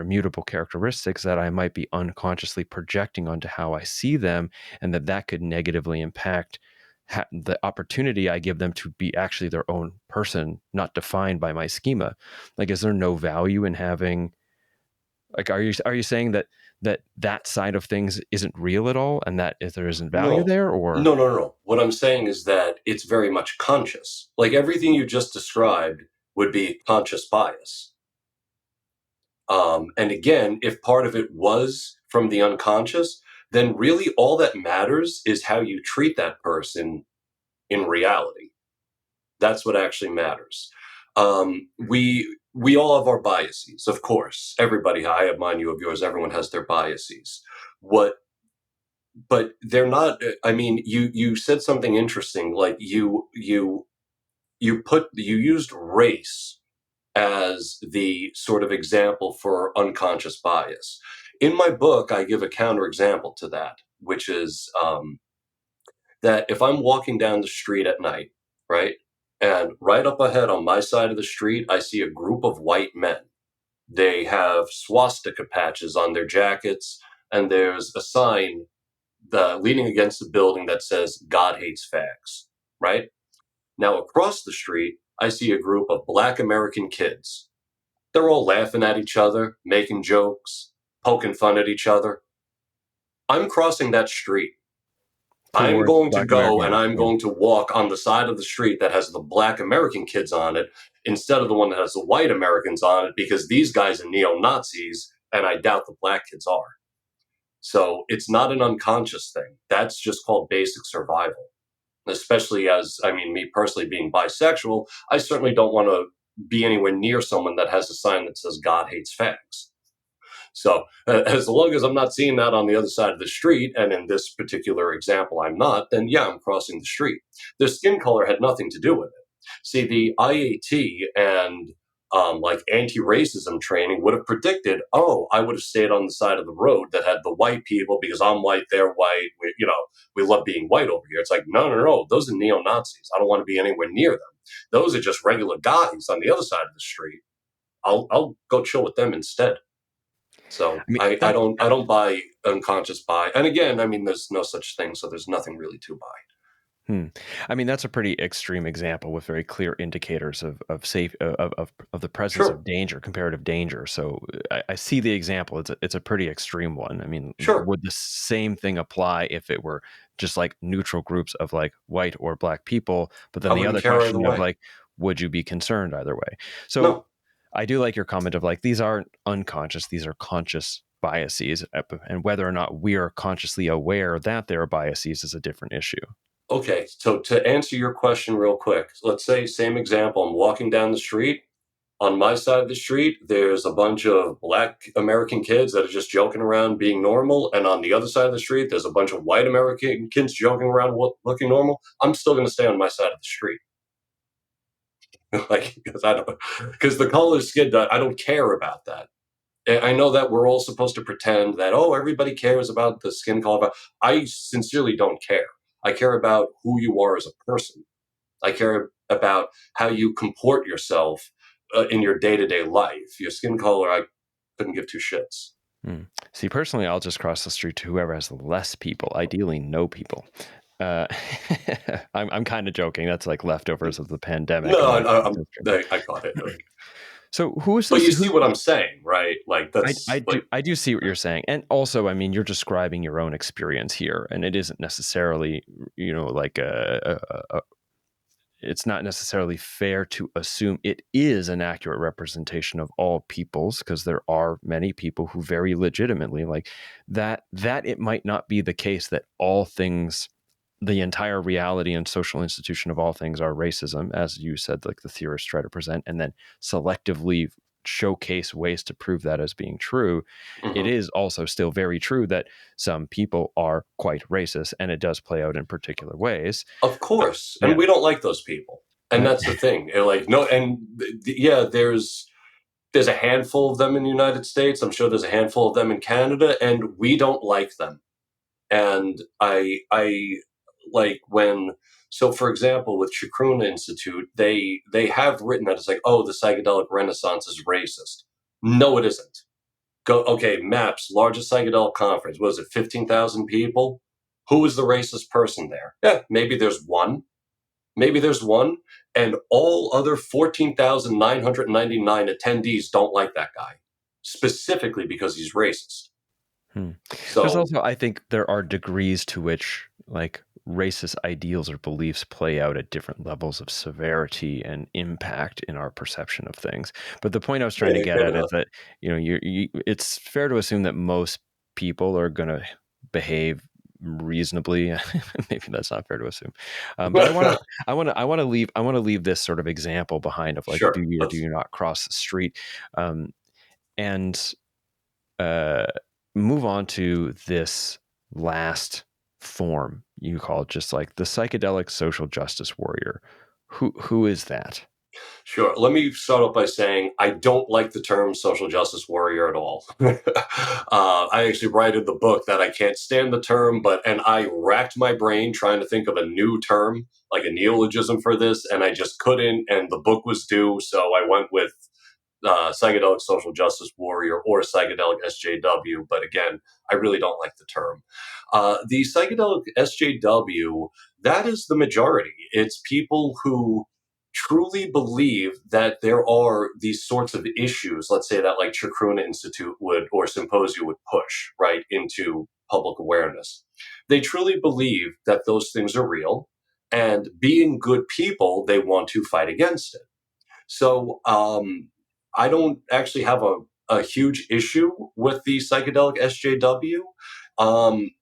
immutable characteristics that I might be unconsciously projecting onto how I see them, and that could negatively impact the opportunity I give them to be actually their own person, not defined by my schema. Like, is there no value in having, like, are you saying that side of things isn't real at all, and that if there isn't value No, there, or? no. What I'm saying is that it's very much conscious. Like everything you just described would be conscious bias. And again, if part of it was from the unconscious, then really all that matters is how you treat that person in reality. That's what actually matters. We all have our biases, of course. Everybody, I have mine, you have yours. Everyone has their biases. What but they're not. I mean, you said something interesting. Like you used race as the sort of example for unconscious bias. In my book, I give a counterexample to that, which is that if I'm walking down the street at night, right, and right up ahead on my side of the street, I see a group of white men. They have swastika patches on their jackets, and there's a sign leaning against the building that says "God hates fags." Right now, across the street, I see a group of Black American kids. They're all laughing at each other, making jokes, poking fun at each other. I'm crossing that street. I'm Towards going to Black go and American, I'm yeah. going to walk on the side of the street that has the Black American kids on it instead of the one that has the white Americans on it, because these guys are neo Nazis and I doubt the Black kids are. So it's not an unconscious thing. That's just called basic survival. Especially as, I mean, me personally being bisexual, I certainly don't want to be anywhere near someone that has a sign that says God hates fags. So as long as I'm not seeing that on the other side of the street, and in this particular example, I'm not, then yeah, I'm crossing the street. Their skin color had nothing to do with it. See, the IAT and like anti-racism training would have predicted, oh, I would have stayed on the side of the road that had the white people because I'm white, they're white. We love being white over here. It's like, no. Those are neo-Nazis. I don't want to be anywhere near them. Those are just regular guys on the other side of the street. I'll go chill with them instead. So I mean, I don't buy unconscious buy. And again, I mean, there's no such thing, so there's nothing really to buy. Hmm. I mean, that's a pretty extreme example with very clear indicators of safe of the presence Sure, of danger, comparative danger. So I see the example. It's a pretty extreme one. I mean, sure. would the same thing apply if it were just like neutral groups of like white or black people? But then I the wouldn't other care either question of way. like, would you be concerned either way? So No. I do like your comment of like these aren't unconscious; these are conscious biases, and whether or not we are consciously aware that there are biases is a different issue. Okay, so to answer your question real quick, let's say same example. I'm walking down the street. On my side of the street, there's a bunch of black American kids that are just joking around being normal. And on the other side of the street, there's a bunch of white American kids joking around looking normal. I'm still going to stay on my side of the street. Like, because I don't, because the color of skin, I don't care about that. And I know that we're all supposed to pretend that, oh, everybody cares about the skin color. But I sincerely don't care. I care about who you are as a person. I care about how you comport yourself in your day to day life. Your skin color, I couldn't give two shits. Hmm. See, personally, I'll just cross the street to whoever has less people, ideally no people. Uh, I'm kind of joking. That's like leftovers of the pandemic No, and like I got it. Like, so who is but this? you see Who's what I'm saying, right? Like I that's do like I do see what you're saying, and also, I mean, you're describing your own experience here, and it isn't necessarily, like it's not necessarily fair to assume it is an accurate representation of all peoples because there are many people who very legitimately like that it might not be the case that all things, the entire reality and social institution of all things are racism, as you said, like the theorists try to present, and then selectively showcase ways to prove that as being true. It mhm. is also still very true that some people are quite racist, and it does play out in particular ways. Of course, and Yeah. we don't like those people, and Yeah. that's the thing. Like no, and yeah, there's a handful of them in the United States. I'm sure there's a handful of them in Canada, and we don't like them. And I like when so for example with Chacruna Institute, they have written that it's like, oh, the psychedelic renaissance is racist. No, it isn't. Go okay, MAPS, largest psychedelic conference. Was it 15,000 people? Who was the racist person there? Yeah, maybe there's one. Maybe there's one, and all other 14,999 attendees don't like that guy, specifically because he's racist. Hmm. There's So also, I think, there are degrees to which like racist ideals or beliefs play out at different levels of severity and impact in our perception of things. But the point I was trying to yeah, get good at is enough. that it's fair to assume that most people are going to behave reasonably. Maybe that's not fair to assume, but I want to leave this sort of example behind of like, do Sure. you or do Let's you not cross the street, and uh, move on to this last form you call just like the psychedelic social justice warrior. Who is that? Sure. Let me start off by saying I don't like the term social justice warrior at all. I actually write in the book that I can't stand the term, and I racked my brain trying to think of a new term, like a neologism for this, and I just couldn't. And the book was due, so I went with psychedelic social justice warrior or psychedelic SJW. But again, I really don't like the term. The psychedelic SJW, that is the majority. It's people who truly believe that there are these sorts of issues, let's say that like Chacruna Institute would or Symposia would push right into public awareness. They truly believe that those things are real, and being good people, they want to fight against it. So I don't actually have a huge issue with the psychedelic SJW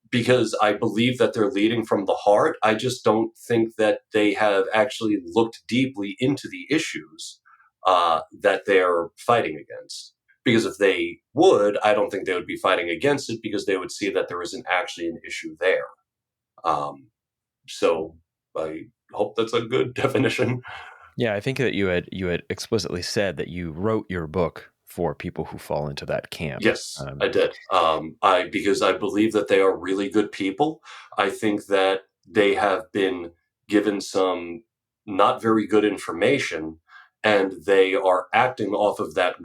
because I believe that they're leading from the heart. I just don't think that they have actually looked deeply into the issues that they're fighting against. Because if they would, I don't think they would be fighting against it because they would see that there isn't actually an issue there. Um, so I hope that's a good definition. Yeah, I think that you had explicitly said that you wrote your book for people who fall into that camp. Yes, I did. I because I believe that they are really good people. I think that they have been given some not very good information, and they are acting off of that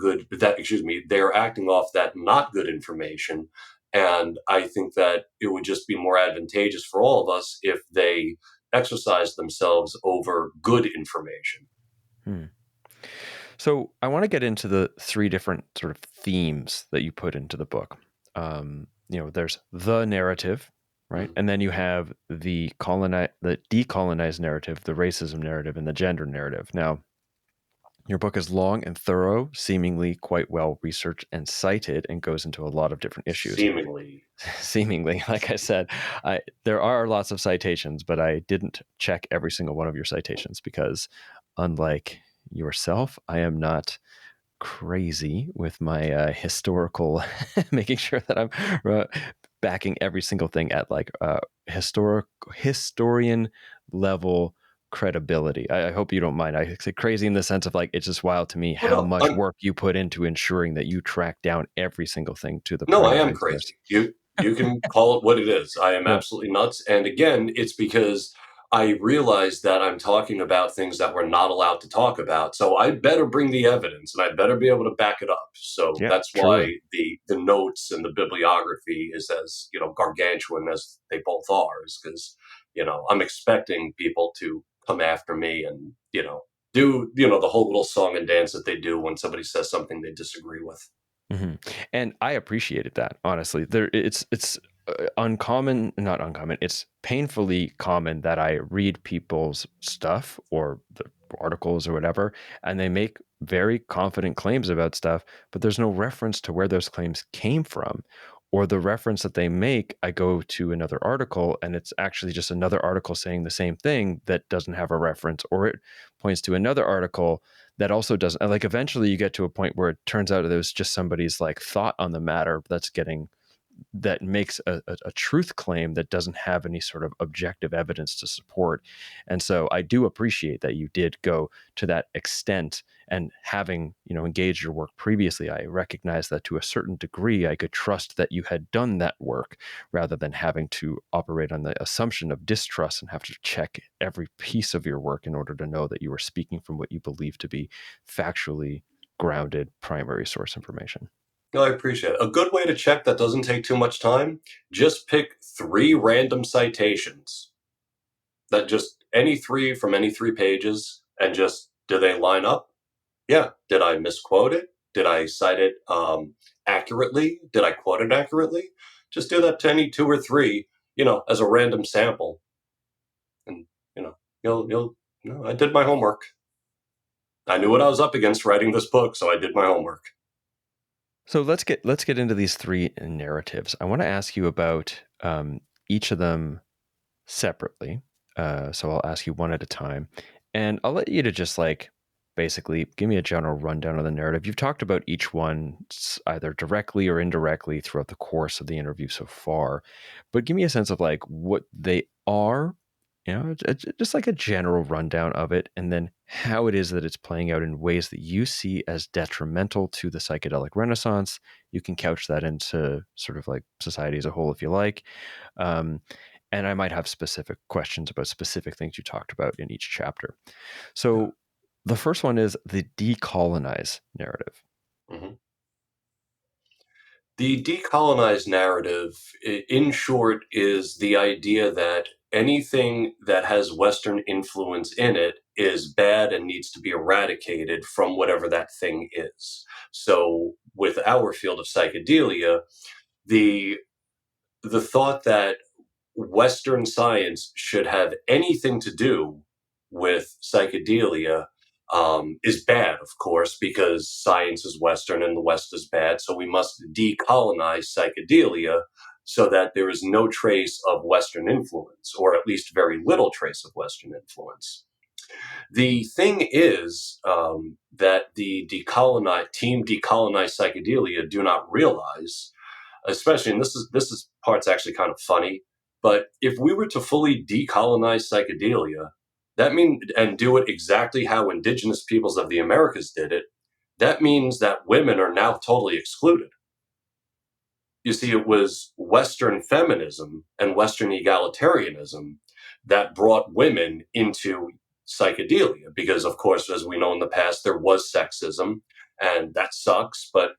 excuse me, they are acting off that not good information. And I think that it would just be more advantageous for all of us if they exercise themselves over good information. Hmm. So I want to get into the three different sort of themes that you put into the book. There's the narrative, right? Mhm. And then you have the decolonized narrative, the racism narrative, and the gender narrative. Now, your book is long and thorough, seemingly quite well researched and cited, and goes into a lot of different issues. Seemingly. Seemingly, like I said, there are lots of citations, but I didn't check every single one of your citations because, unlike yourself, I am not crazy with my historical, making sure that I'm uh, backing every single thing at like historian level credibility. I hope you don't mind. I say crazy in the sense of like it's just wild to me Oh, how no, much work you put into ensuring that you track down every single thing to the no, I am primary source. crazy. You can call it what it is. I am Yeah. absolutely nuts. And again, it's because I realize that I'm talking about things that we're not allowed to talk about. So I better bring the evidence and I better be able to back it up. So Yeah, that's truly. why the notes and the bibliography is as, gargantuan as they both are, is because, I'm expecting people to come after me and, do, the whole little song and dance that they do when somebody says something they disagree with. Hmm. And I appreciated that, honestly. It's uncommon, not uncommon. It's painfully common that I read people's stuff or the articles or whatever, and they make very confident claims about stuff, but there's no reference to where those claims came from. Or the reference that they make, I go to another article and it's actually just another article saying the same thing that doesn't have a reference, or it points to another article that also doesn't, like, eventually you get to a point where it turns out that it was just somebody's like thought on the matter that makes a truth claim that doesn't have any sort of objective evidence to support. And so I do appreciate that you did go to that extent, and having, engaged your work previously, I recognize that to a certain degree, I could trust that you had done that work rather than having to operate on the assumption of distrust and have to check every piece of your work in order to know that you were speaking from what you believe to be factually grounded primary source information. No, I appreciate it. A good way to check that doesn't take too much time, just pick three random citations that just any three from any three pages and just do they line up? Yeah. Did I misquote it? Did I cite it accurately? Did I quote it accurately? Just do that to any two or three, as a random sample. And, you know, you'll, I did my homework. I knew what I was up against writing this book, so I did my homework. So let's get into these three narratives. I want to ask you about each of them separately. So I'll ask you one at a time, and I'll let you to just like basically give me a general rundown of the narrative. You've talked about each one either directly or indirectly throughout the course of the interview so far, but give me a sense of like what they are, just like a general rundown of it, and then how it is that it's playing out in ways that you see as detrimental to the psychedelic renaissance. You can couch that into sort of like society as a whole if you like. Um, and I might have specific questions about specific things you talked about in each chapter. Yeah. So the first one is the decolonize narrative. Mhm. The decolonized narrative, in short, is the idea that anything that has Western influence in it is bad and needs to be eradicated from whatever that thing is. So, with our field of psychedelia, the the thought that Western science should have anything to do with psychedelia is bad, of course, because science is Western and the West is bad. So we must decolonize psychedelia so that there is no trace of Western influence, or at least very little trace of Western influence. The thing is that the decolonize psychedelia do not realize, especially, and this is part's actually kind of funny, but if we were to fully decolonize psychedelia, that mean and do it exactly how indigenous peoples of the Americas did it, that means that women are now totally excluded. You see, it was Western feminism and Western egalitarianism that brought women into psychedelia. Because, of course, as we know in the past, there was sexism, and that sucks. But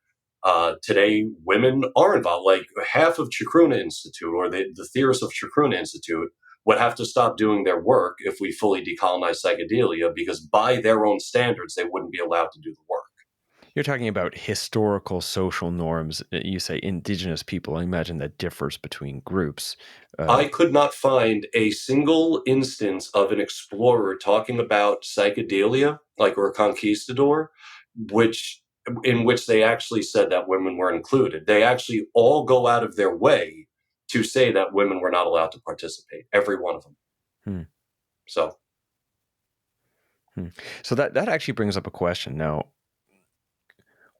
today, women are involved. Like half of Chacruna Institute, or the Theorists of Chacruna Institute, would have to stop doing their work if we fully decolonize psychedelia, because by their own standards, they wouldn't be allowed to do the work. You're talking about historical social norms. You say indigenous people. I imagine that differs between groups. I could not find a single instance of an explorer talking about psychedelia, like, or a conquistador, which in which they actually said that women were included. They actually all go out of their way to say that women were not allowed to participate. Every one of them. Hmm. So, Hmm. So that actually brings up a question. Now,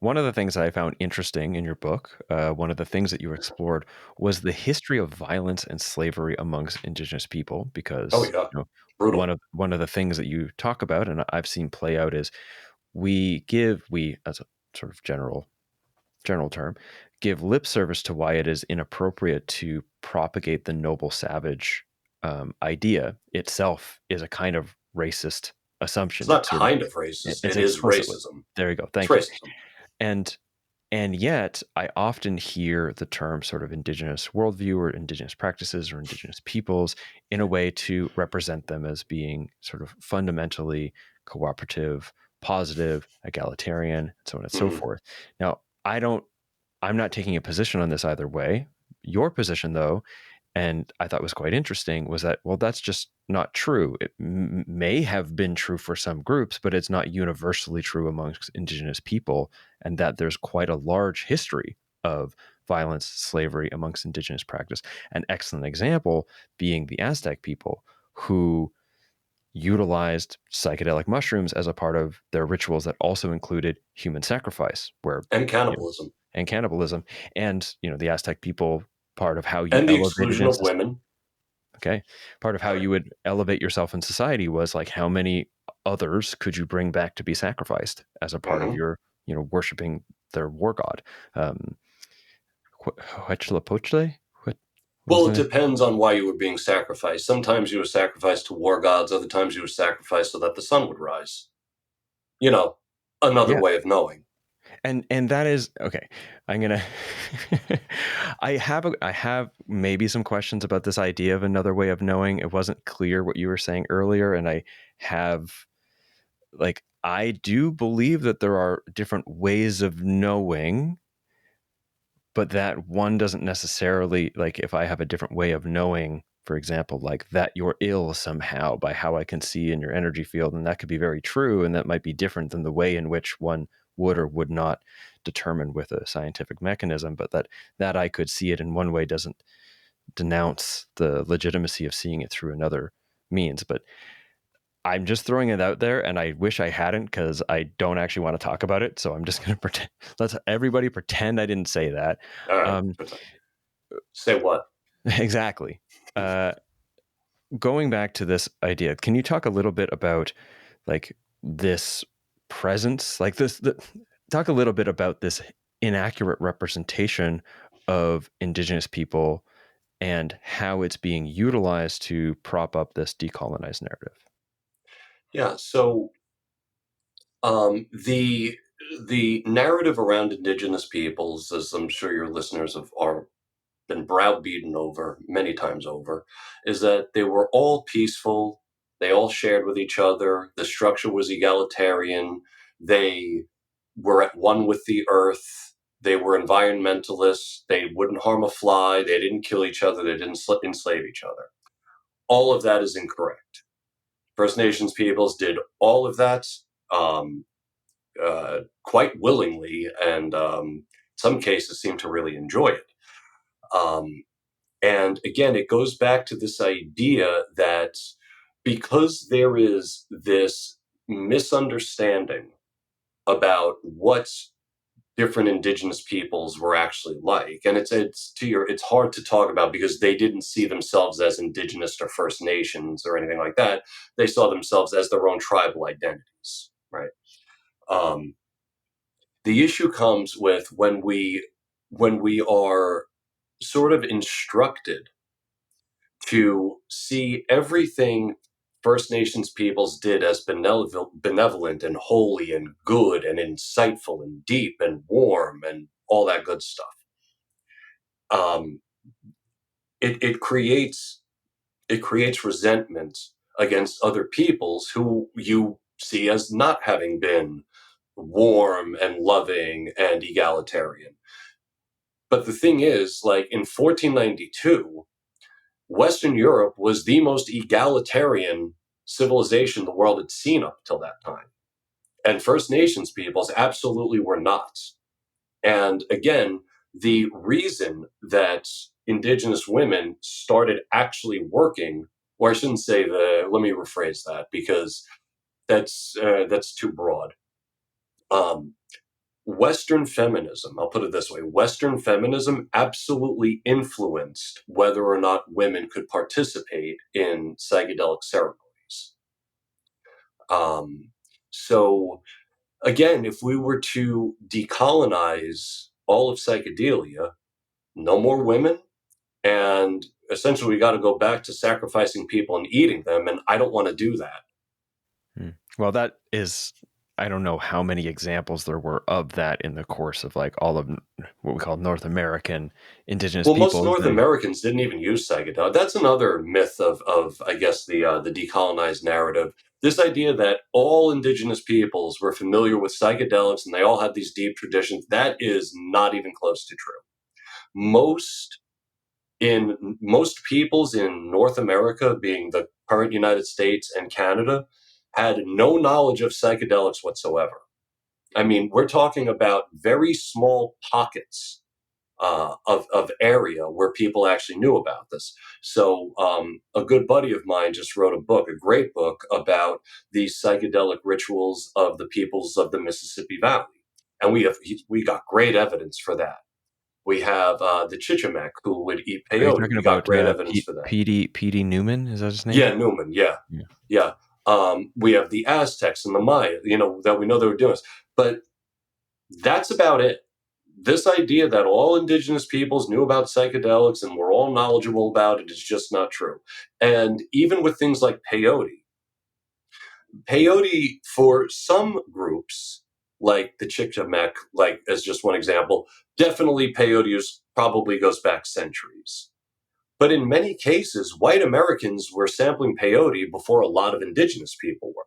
one of the things that I found interesting in your book, one of the things that you explored, was the history of violence and slavery amongst indigenous people. oh Because yeah, one brutal. of the things that you talk about, and I've seen play out, is we as a sort of general term, give lip service to why it is inappropriate to propagate the noble savage idea itself is a kind of racist It's assumption. not It's sort of kind of racist. it's It is explicitly. racism. There you go. It's Thank you. racism. And yet, I often hear the term sort of indigenous worldview or indigenous practices or indigenous peoples in a way to represent them as being sort of fundamentally cooperative, positive, egalitarian, so on and so Mhm. forth. Now, I'm not taking a position on this either way. Your position, though, and I thought was quite interesting, was that, well, that's just not true. It may have been true for some groups, but it's not universally true amongst indigenous people, and that there's quite a large history of violence, slavery amongst indigenous practice. An excellent example being the Aztec people, who utilized psychedelic mushrooms as a part of their rituals that also included human sacrifice, where And you know, cannibalism. and cannibalism, and the Aztec people, part of how you And the elevated exclusion in of women. okay, part of how Sorry. you would elevate yourself in society was like how many others could you bring back to be sacrificed as a part of Hmm. your worshiping their war god. um Huitzilopochtli? What was Well, it the depends on why you were being sacrificed. Sometimes you were sacrificed to war gods, other times you were sacrificed so that the sun would rise. You know, another yeah. way of knowing. And that is okay. I'm gonna I have maybe some questions about this idea of another way of knowing. It wasn't clear what you were saying earlier, and I have, like, I do believe that there are different ways of knowing, but that one doesn't necessarily, like, if I have a different way of knowing, for example, like that you're ill somehow by how I can see in your energy field, and that could be very true, and that might be different than the way in which one would or would not determine with a scientific mechanism, but that I could see it in one way doesn't denounce the legitimacy of seeing it through another means. But I'm just throwing it out there, and I wish I hadn't, because I don't actually want to talk about it. So I'm just going to pretend. Let's everybody pretend I didn't say that. All right. Um, Say what? exactly. Uh, Going back to this idea, can you talk a little bit about, like, this presence, like talk a little bit about this inaccurate representation of indigenous people and how it's being utilized to prop up this decolonized narrative? Yeah. So the narrative around indigenous peoples, as I'm sure your listeners have are been browbeaten over many times over, is that they were all peaceful. They all shared with each other. The structure was egalitarian. They were at one with the earth. They were environmentalists. They wouldn't harm a fly. They didn't kill each other. They didn't enslave each other. All of that is incorrect. First Nations peoples did all of that, um, quite willingly, and some cases seem to really enjoy it. Um, And again, it goes back to this idea that because there is this misunderstanding about what different indigenous peoples were actually like, and it's hard to talk about because they didn't see themselves as indigenous or First Nations or anything like that. They saw themselves as their own tribal identities, right? Um, the issue comes with when we are sort of instructed to see everything First Nations peoples did as benevolent and holy and good and insightful and deep and warm and all that good stuff. Um, it creates It creates resentment against other peoples who you see as not having been warm and loving and egalitarian. But the thing is, like in 1492, Western Europe was the most egalitarian civilization the world had seen up till that time. And First Nations peoples absolutely were not. And again, the reason that Indigenous women started actually working, or I shouldn't say let me rephrase that because that's too broad. Um, Western feminism, I'll put it this way, Western feminism absolutely influenced whether or not women could participate in psychedelic ceremonies. Um, so, again, if we were to decolonize all of psychedelia, no more women, and essentially we got to go back to sacrificing people and eating them, and I don't want to do that. Well, that is, I don't know how many examples there were of that in the course of like all of what we call North American indigenous Well, most peoples. North And Americans didn't even use psychedelics. That's another myth of I guess the decolonized narrative. This idea that all indigenous peoples were familiar with psychedelics and they all had these deep traditions, that is not even close to true. Most most peoples in North America, being the current United States and Canada, had no knowledge of psychedelics whatsoever. I mean, we're talking about very small pockets of area where people actually knew about this. So, a good buddy of mine just wrote a book, a great book about the psychedelic rituals of the peoples of the Mississippi Valley, and we got great evidence for that. We have the Chichimec who would eat are you peyote. talking We got about great evidence for that. P.D. Newman? Is that his name? Yeah, Newman. Yeah, Yeah. yeah. We have the Aztecs and the Maya. That we know they were doing this, but that's about it. This idea that all indigenous peoples knew about psychedelics and were all knowledgeable about it is just not true. And even with things like peyote for some groups, like the Chichimec, like as just one example, definitely peyote probably goes back centuries. But in many cases, white Americans were sampling peyote before a lot of indigenous people were.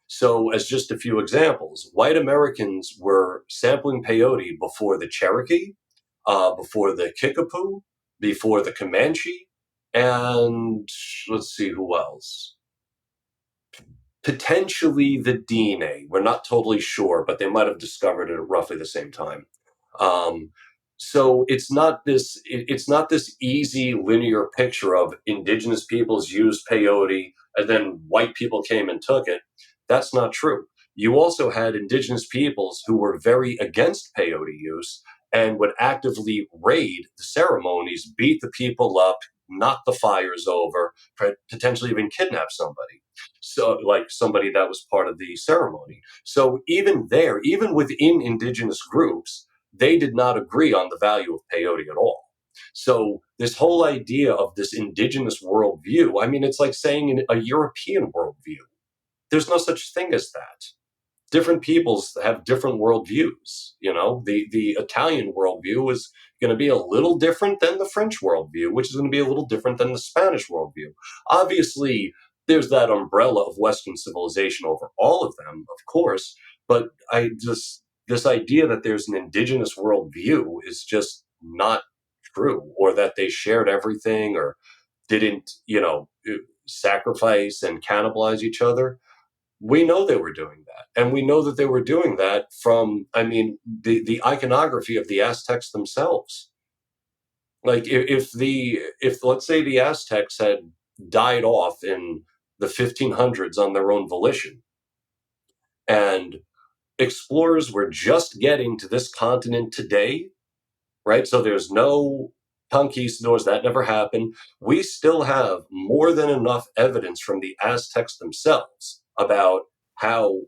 So, as just a few examples, white Americans were sampling peyote before the Cherokee, before the Kickapoo, before the Comanche, and let's see who else. Potentially the DNA. We're not totally sure, but they might have discovered it at roughly the same time. Um, so it's not this easy linear picture of indigenous peoples used peyote and then white people came and took it. That's not true. You also had indigenous peoples who were very against peyote use and would actively raid the ceremonies, beat the people up, knock the fires over, potentially even kidnap somebody. So, like somebody that was part of the ceremony. So, even there, even within indigenous groups, they did not agree on the value of peyote at all. So, this whole idea of this indigenous worldview, I mean, it's like saying a European worldview. There's no such thing as that. Different peoples have different worldviews. The Italian worldview is going to be a little different than the French worldview, which is going to be a little different than the Spanish worldview. Obviously, there's that umbrella of Western civilization over all of them, of course, but this idea that there's an indigenous worldview is just not true, or that they shared everything or didn't, sacrifice and cannibalize each other. We know they were doing that. And we know that they were doing that from, I mean, the iconography of the Aztecs themselves. Like if let's say the Aztecs had died off in the 1500s on their own volition, and explorers were just getting to this continent today, right? So there's no conquistadors, that never happened. We still have more than enough evidence from the Aztecs themselves about how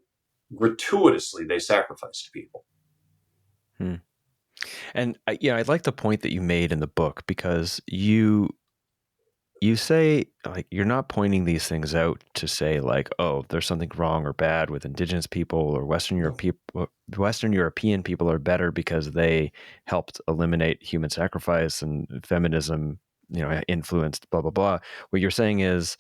gratuitously they sacrificed people. Hmm. And I like the point that you made in the book because you say like you're not pointing these things out to say like, oh, there's something wrong or bad with indigenous people or Western European people are better because they helped eliminate human sacrifice and feminism influenced, blah, blah, blah. What you're saying is,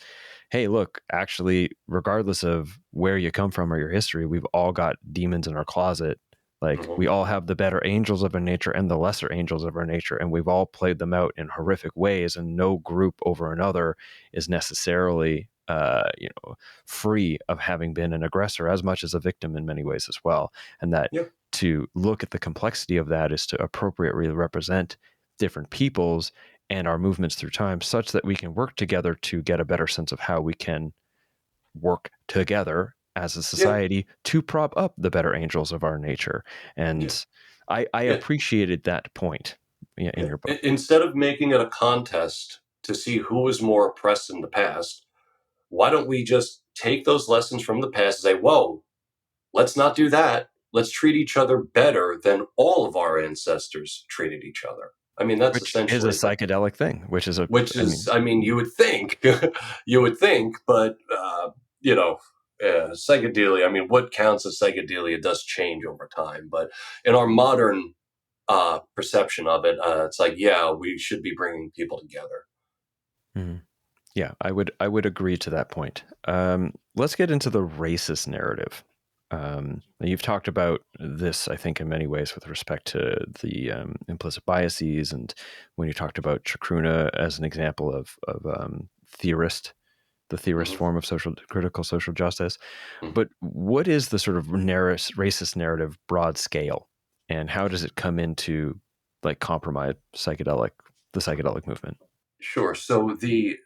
hey, look, actually, regardless of where you come from or your history, we've all got demons in our closet. Like, Mhm. we all have the better angels of our nature and the lesser angels of our nature, and we've all played them out in horrific ways, and no group over another is necessarily free of having been an aggressor as much as a victim in many ways as well. And that Yeah, to look at the complexity of that is to appropriately represent different peoples and our movements through time, such that we can work together to get a better sense of how we can work together as a yeah, society to prop up the better angels of our nature. yeah, And I yeah, appreciated that point in yeah. your book. Instead of making it a contest to see who was more oppressed in the past, why don't we just take those lessons from the past and say, whoa, let's not do that. Let's treat each other better than all of our ancestors treated each other. I mean, that's Which is a essentially what, psychedelic thing, which is which I is, mean, I mean, you would think, you would think, but, you know, psychedelia, I mean, what counts as psychedelia does change over time. But in our modern perception of it, it's like, yeah, we should be bringing people together. mhm. Yeah, I would agree to that point. Let's get into the racist narrative. You've talked about this, I think, in many ways with respect to the implicit biases, and when you talked about Chacruna as an example of theorist, the theorist Hmm. form of critical social justice. Hmm. But what is the sort of racist narrative broad scale, and how does it come into like compromise the psychedelic movement? Sure. So the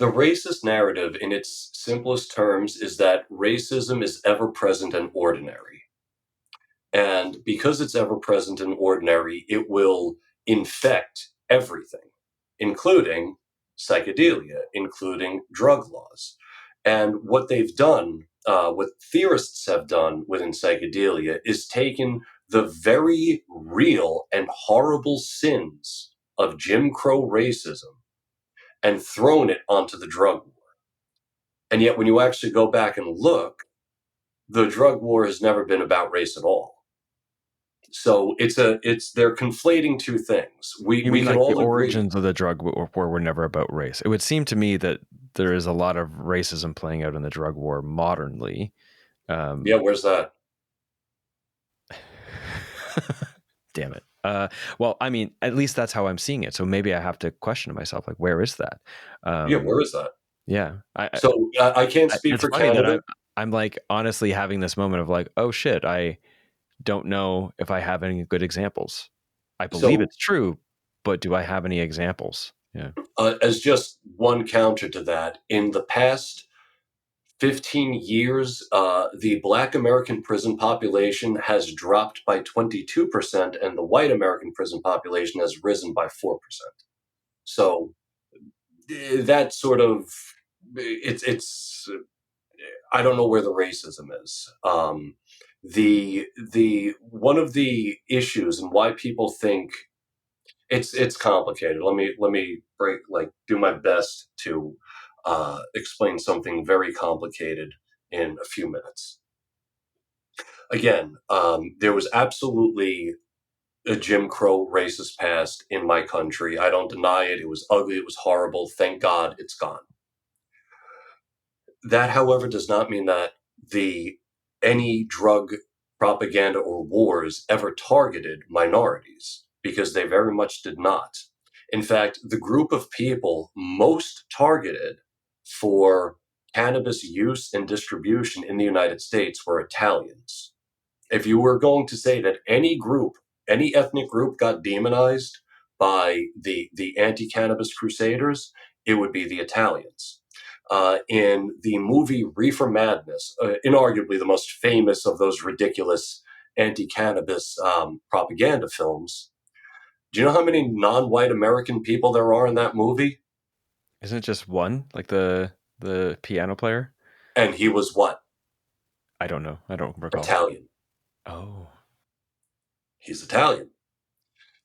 racist narrative, in its simplest terms, is that racism is ever present and ordinary. And because it's ever present and ordinary, it will infect everything, including psychedelia, including drug laws. And what they've done, what theorists have done within psychedelia, is taken the very real and horrible sins of Jim Crow racism and thrown it onto the drug war. And yet, when you actually go back and look, the drug war has never been about race at all. So it's they're conflating two things. We You we mean can like the all agree. origins of the drug war were never about race? It would seem to me that there is a lot of racism playing out in the drug war modernly. Yeah, Um, where's that? damn it. Well, I mean, at least that's how I'm seeing it. So maybe I have to question myself, like, where is that? Yeah, Um, where is that? yeah, So I can't speak it's for funny that Canada. I'm like honestly having this moment of like, oh shit, I don't know if I have any good examples. I believe So it's true, but do I have any examples? Yeah. as just one counter to that, in the past 15 years, the Black American prison population has dropped by 22%, and the white American prison population has risen by 4%. So that sort of it's I don't know where the racism is. The one of the issues and why people think it's complicated. Let me break like do my best to explain something very complicated in a few minutes. Again, there was absolutely a Jim Crow racist past in my country. I don't deny it. It was ugly. It was horrible. Thank God it's gone. That, however, does not mean that the any drug propaganda or wars ever targeted minorities, because they very much did not. In fact, the group of people most targeted for cannabis use and distribution in the United States were Italians. If you were going to say that any group, any ethnic group got demonized by the anti-cannabis crusaders, it would be the Italians. In the movie Reefer Madness, inarguably the most famous of those ridiculous anti-cannabis propaganda films, do you know how many non-white American people there are in that movie? Isn't it just one, like the piano player? And he was what? I don't know. I don't recall. Italian. Oh, He's Italian.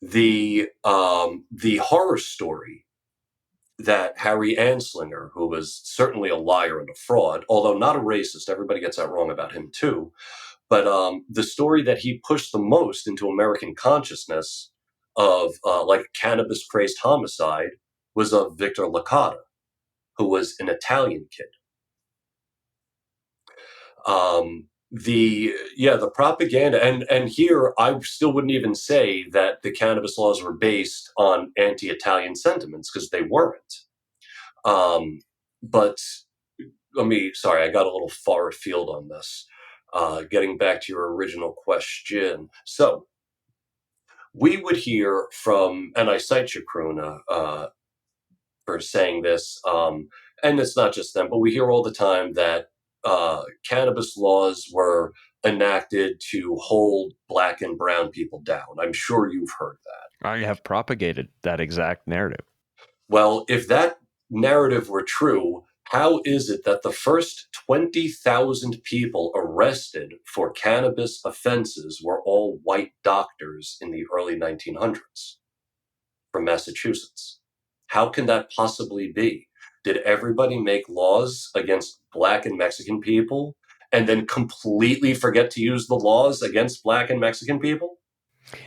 The horror story that Harry Anslinger, who was certainly a liar and a fraud, although not a racist, everybody gets that wrong about him too. But the story that he pushed the most into American consciousness of like a cannabis crazed homicide was of Victor Licata, who was an Italian kid. The propaganda, and here I still wouldn't even say that the cannabis laws were based on anti-Italian sentiments, because they weren't. But sorry, I got a little far afield on this. Getting back to your original question, so we would hear from, and I cite Chacruna for saying this, and it's not just them, but we hear all the time that cannabis laws were enacted to hold Black and brown people down. I'm sure you've heard that. I have propagated that exact narrative. Well, if that narrative were true, how is it that the first 20,000 people arrested for cannabis offenses were all white doctors in the early 1900s from Massachusetts? How can that possibly be? Did everybody make laws against Black and Mexican people and then completely forget to use the laws against Black and Mexican people?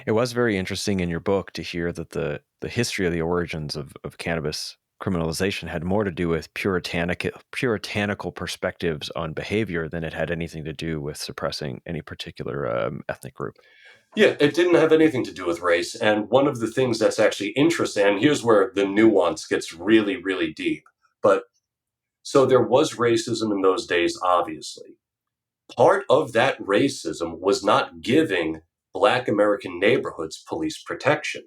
It was very interesting in your book to hear that the history of the origins of cannabis criminalization had more to do with puritanical perspectives on behavior than it had anything to do with suppressing any particular ethnic group. Yeah, it didn't have anything to do with race. And one of the things that's actually interesting, and here's where the nuance gets really, really deep. But so there was racism in those days, obviously. Part of that racism was not giving Black American neighborhoods police protection.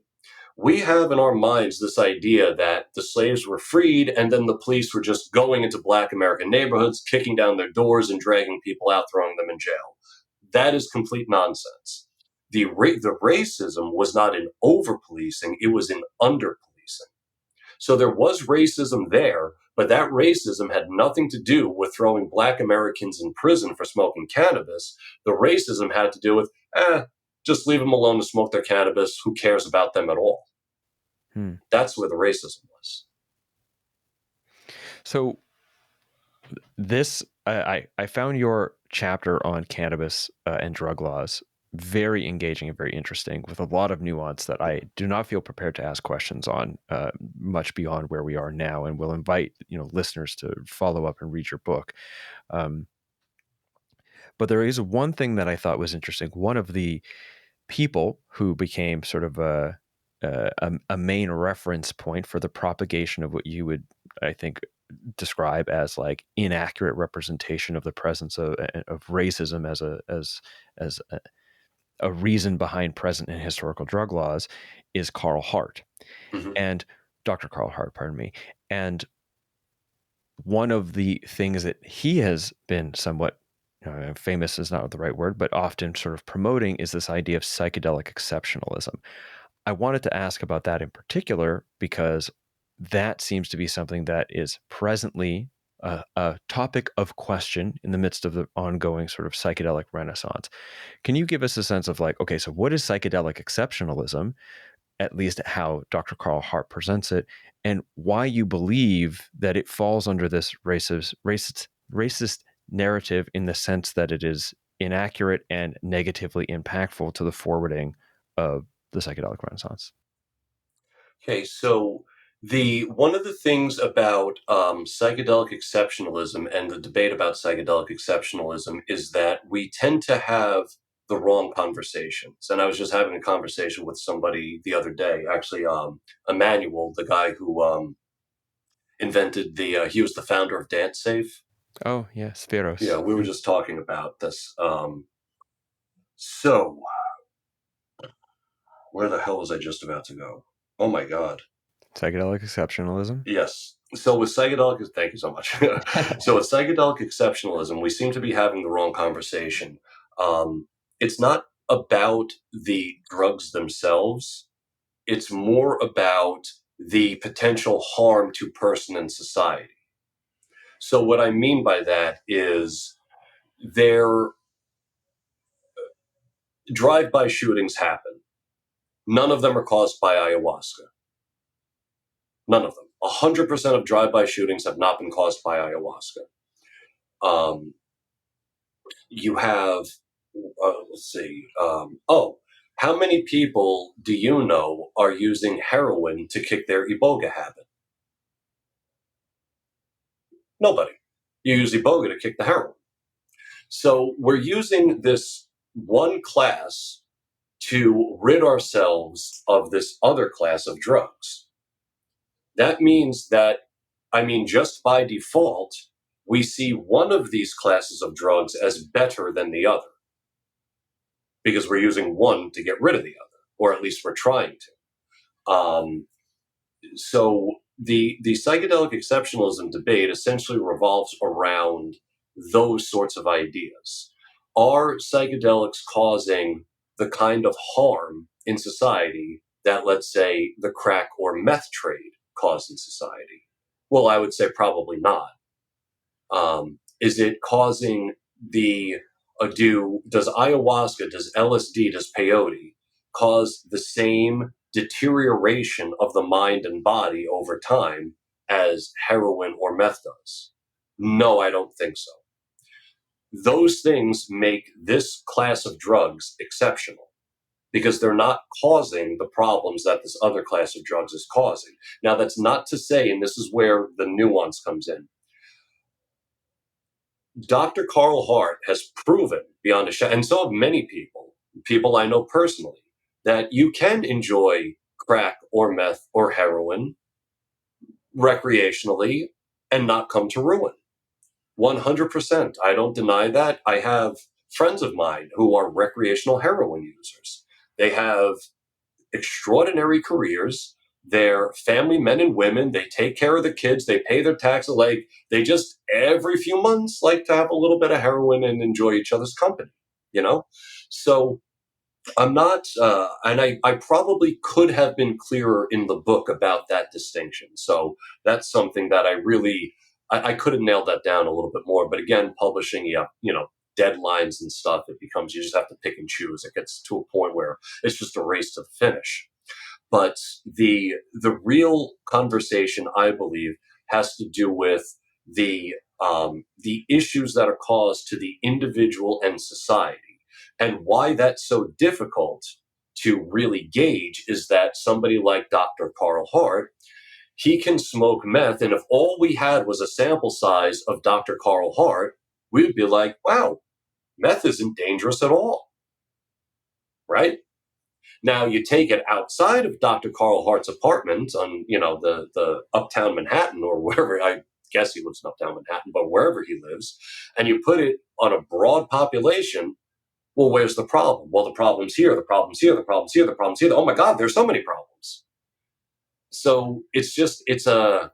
We have in our minds this idea that the slaves were freed and then the police were just going into Black American neighborhoods, kicking down their doors and dragging people out, throwing them in jail. That is complete nonsense. The racism was not in over policing, it was in under policing. So there was racism there, but that racism had nothing to do with throwing Black Americans in prison for smoking cannabis. The racism had to do with, just leave them alone to smoke their cannabis. Who cares about them at all? Hmm. That's where the racism was. So this, I found your chapter on cannabis and drug laws very engaging and very interesting, with a lot of nuance that I do not feel prepared to ask questions on, much beyond where we are now, and will invite listeners to follow up and read your book. Um, but there is one thing that I thought was interesting. One of the people who became sort of a main reference point for the propagation of what you would, I think, describe as like inaccurate representation of the presence of racism as a reason behind present and historical drug laws is Carl Hart, Mm-hmm. and Dr. Carl Hart, pardon me. And one of the things that he has been somewhat famous is not the right word, but often sort of promoting is this idea of psychedelic exceptionalism. I wanted to ask about that in particular because that seems to be something that is presently a topic of question in the midst of the ongoing sort of psychedelic renaissance. Can you give us a sense of like, okay, so what is psychedelic exceptionalism, at least how Dr. Carl Hart presents it, and why you believe that it falls under this racist narrative in the sense that it is inaccurate and negatively impactful to the forwarding of the psychedelic renaissance? Okay, so the one of the things about psychedelic exceptionalism and the debate about psychedelic exceptionalism is that we tend to have the wrong conversations. And I was just having a conversation with somebody the other day, actually, Emmanuel, the guy who invented he was the founder of Dance Safe. Oh, yeah, Yeah, Spheros. we were just talking about this. So, where the hell was I just about to go? Oh my God. Psychedelic exceptionalism. Yes. So with psychedelic, thank you so much. So with psychedelic exceptionalism, we seem to be having the wrong conversation. It's not about the drugs themselves. It's more about the potential harm to person and society. So what I mean by that is their drive-by shootings happen. None of them are caused by ayahuasca. None of them. 100% of drive-by shootings have not been caused by ayahuasca. Um, you have let's see. How many people do you know are using heroin to kick their iboga habit? Nobody. You use iboga to kick the heroin. So we're using this one class to rid ourselves of this other class of drugs. That means that, just by default, we see one of these classes of drugs as better than the other because we're using one to get rid of the other, or at least we're trying to. So the psychedelic exceptionalism debate essentially revolves around those sorts of ideas. Are psychedelics causing the kind of harm in society that, let's say, the crack or meth trade caused in society? Well, I would say probably not. Is it causing the does ayahuasca, does LSD, does peyote cause the same deterioration of the mind and body over time as heroin or meth does? No, I don't think so. Those things make this class of drugs exceptional because they're not causing the problems that this other class of drugs is causing. Now, that's not to say, and this is where the nuance comes in, Dr. Carl Hart has proven beyond a shadow, and so have many people I know personally, that you can enjoy crack or meth or heroin recreationally and not come to ruin. 100%. I don't deny that. I have friends of mine who are recreational heroin users. They have extraordinary careers. They're family men and women. They take care of the kids. They pay their taxes. Like, they just every few months like to have a little bit of heroin and enjoy each other's company, you know? So I'm not, and I probably could have been clearer in the book about that distinction. So that's something that I could have nailed that down a little bit more. But again, publishing, deadlines and stuff, it becomes, you just have to pick and choose. It gets to a point where it's just a race to the finish. But the real conversation, I believe, has to do with the issues that are caused to the individual and society. And why that's so difficult to really gauge is that somebody like Dr. Carl Hart, he can smoke meth. And if all we had was a sample size of Dr. Carl Hart, we would be like, wow, meth isn't dangerous at all, right? Now you take it outside of Dr. Carl Hart's apartment on, the uptown Manhattan or wherever, I guess he lives in uptown Manhattan, but wherever he lives, and you put it on a broad population. Well, where's the problem? Well, the problem's here, the problem's here, the problem's here, the problem's here. Oh my God, there's so many problems. So it's just a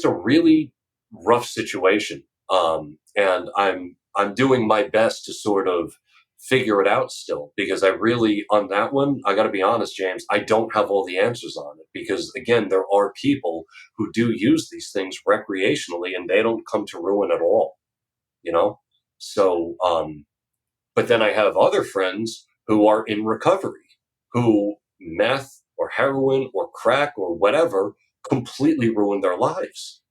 really rough situation, and I'm doing my best to sort of figure it out still, because I really, on that one, I got to be honest, James, I don't have all the answers on it, because again, there are people who do use these things recreationally and they don't come to ruin at all, you know. So but then I have other friends who are in recovery, who meth or heroin or crack or whatever completely ruined their lives.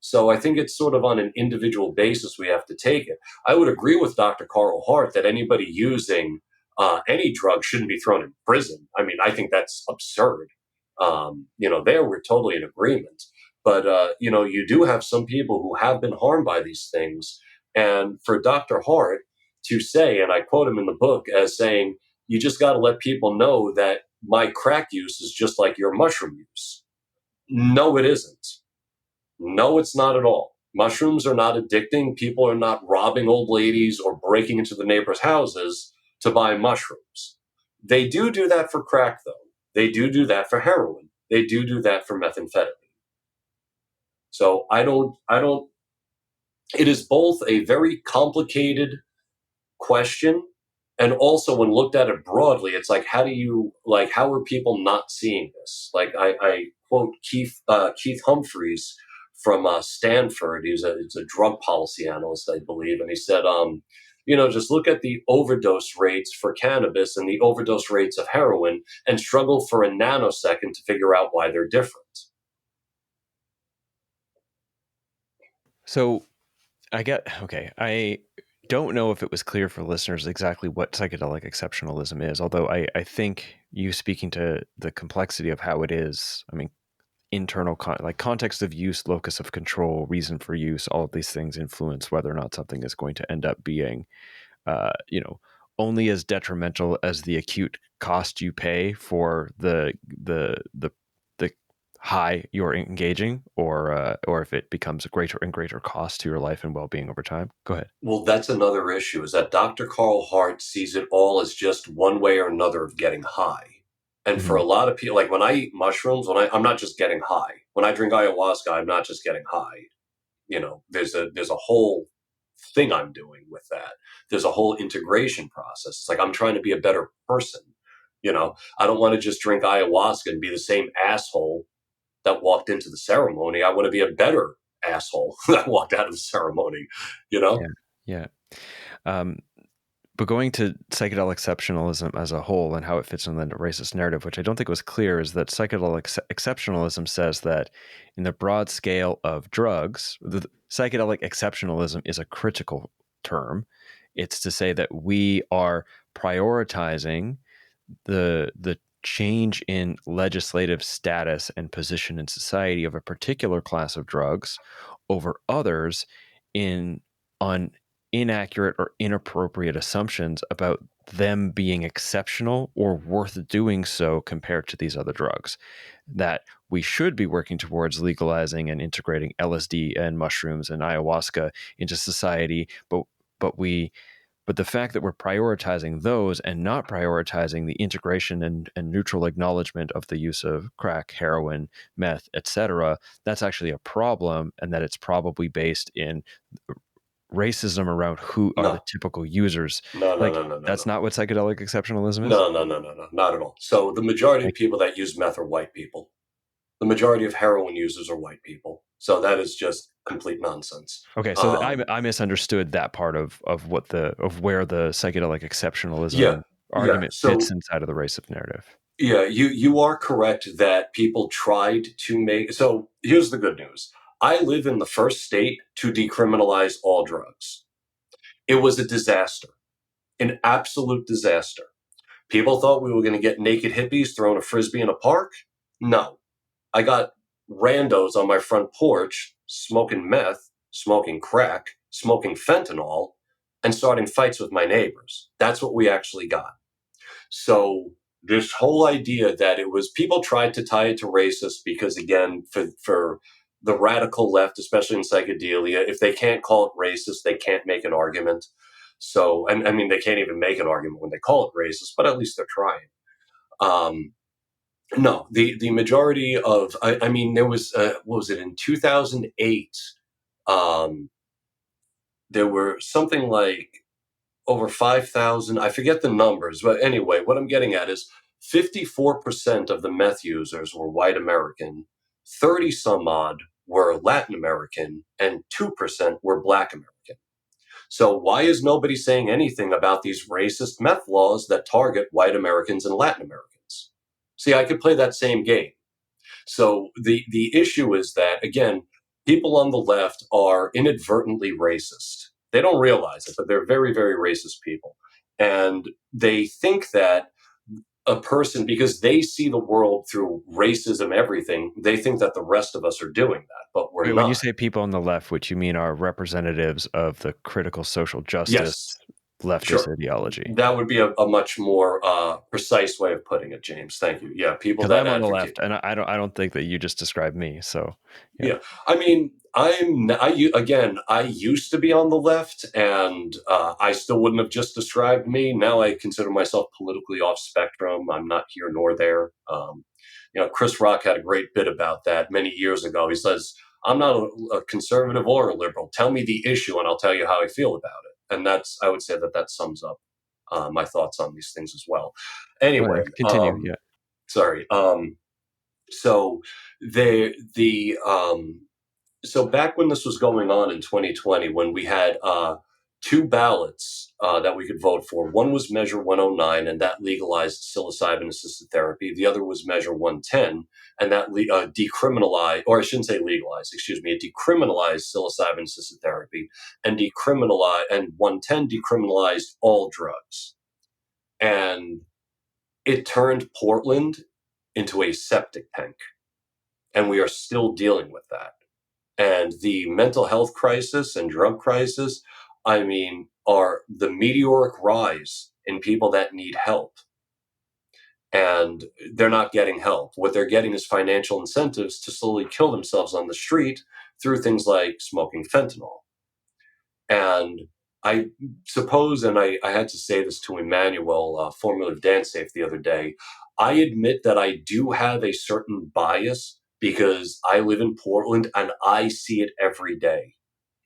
So I think it's sort of on an individual basis we have to take it. I would agree with Dr. Carl Hart that anybody using any drug shouldn't be thrown in prison. I mean, I think that's absurd. There we're totally in agreement. But, you do have some people who have been harmed by these things. And for Dr. Hart to say, and I quote him in the book as saying, you just got to let people know that my crack use is just like your mushroom use. No, it isn't. No, it's not at all. Mushrooms are not addicting. People are not robbing old ladies or breaking into the neighbors' houses to buy mushrooms. They do that for crack, though. They do that for heroin. They do that for methamphetamine. So it is both a very complicated question, and also when looked at it broadly, it's like, how are people not seeing this? Like, I quote Keith Humphreys from Stanford. He's a drug policy analyst, I believe, and he said, just look at the overdose rates for cannabis and the overdose rates of heroin and struggle for a nanosecond to figure out why they're different. So I get, okay, don't know if it was clear for listeners exactly what psychedelic exceptionalism is, although I think you speaking to the complexity of how it is, I mean, like context of use, locus of control, reason for use, all of these things influence whether or not something is going to end up being, you know, only as detrimental as the acute cost you pay for the high you're engaging, or if it becomes a greater and greater cost to your life and well-being over time. Go ahead. Well, that's another issue, is that Dr. Carl Hart sees it all as just one way or another of getting high. And for Mm-hmm. a lot of people, like when I eat mushrooms, I'm not just getting high. When I drink ayahuasca, I'm not just getting high. There's a whole thing I'm doing with that. There's a whole integration process. It's like I'm trying to be a better person. I don't want to just drink ayahuasca and be the same asshole that walked into the ceremony. I want to be a better asshole that walked out of the ceremony, you know? Yeah, yeah. Um, but going to psychedelic exceptionalism as a whole and how it fits in the racist narrative, which I don't think was clear, is that psychedelic exceptionalism says that in the broad scale of drugs, the psychedelic exceptionalism is a critical term. It's to say that we are prioritizing the change in legislative status and position in society of a particular class of drugs over others in on inaccurate or inappropriate assumptions about them being exceptional or worth doing so compared to these other drugs. That we should be working towards legalizing and integrating LSD and mushrooms and ayahuasca into society, but the fact that we're prioritizing those and not prioritizing the integration and neutral acknowledgement of the use of crack, heroin, meth, etc., that's actually a problem, and that it's probably based in racism around who are the No, typical users. no, no, Like, no, no, no, that's no. not what psychedelic exceptionalism is? No, no, no, no, no, not at all. So the majority of Like, people that use meth are white people. The majority of heroin users are white people. So that is just complete nonsense. okay, so Um, I misunderstood that part of where the psychedelic yeah, exceptionalism yeah. argument fits So inside of the racist narrative. yeah, you are correct that people tried to make. So here's the good news. I live in the first state to decriminalize all drugs. It was a disaster, an absolute disaster. People thought we were going to get naked hippies throwing a frisbee in a park. No, I got randos on my front porch smoking meth, smoking crack, smoking fentanyl, and starting fights with my neighbors. That's what we actually got. So this whole idea that it was, people tried to tie it to racist because, again, for the radical left, especially in psychedelia, if they can't call it racist, they can't make an argument. So, and I mean, they can't even make an argument when they call it racist, but at least they're trying. Um, no, the majority of, I mean, there was, what was it, in 2008? Um, there were something like over 5,000. I forget the numbers, but anyway, what I'm getting at is 54% of the meth users were white American, 30 some odd were Latin American, and 2% were Black American. So why is nobody saying anything about these racist meth laws that target white Americans and Latin Americans? See, I could play that same game. So the issue is that, again, people on the left are inadvertently racist. They don't realize it, but they're very, very racist people. And they think that a person, because they see the world through racism, everything, they think that the rest of us are doing that, but we're Wait, when you not. say people on the left, what you mean are representatives of the critical social justice Yes, leftist sure. ideology. That would be a much more precise way of putting it, James. Thank you. Yeah, people Because that I'm on the advocate. left, and I don't think that you just described me. So, yeah. Yeah, I mean, again, I used to be on the left, and I still wouldn't have just described me. Now I consider myself politically off spectrum. I'm not here nor there. Chris Rock had a great bit about that many years ago. He says, "I'm not a conservative or a liberal. Tell me the issue, and I'll tell you how I feel about it." And I would say that sums up my thoughts on these things as well. Go Anyway, ahead, continue. Yeah. sorry. So the so back when this was going on in 2020, when we had two ballots that we could vote for. One was Measure 109, and that legalized psilocybin assisted therapy. The other was Measure 110, and that decriminalized, or I shouldn't say legalized, excuse me, it decriminalized psilocybin assisted therapy, and 110 decriminalized all drugs. And it turned Portland into a septic tank. And we are still dealing with that. And the mental health crisis and drug crisis, I mean, are the meteoric rise in people that need help. And they're not getting help. What they're getting is financial incentives to slowly kill themselves on the street through things like smoking fentanyl. And I suppose, and I had to say this to Emmanuel, formerly of Dance Safe, the other day, I admit that I do have a certain bias because I live in Portland and I see it every day.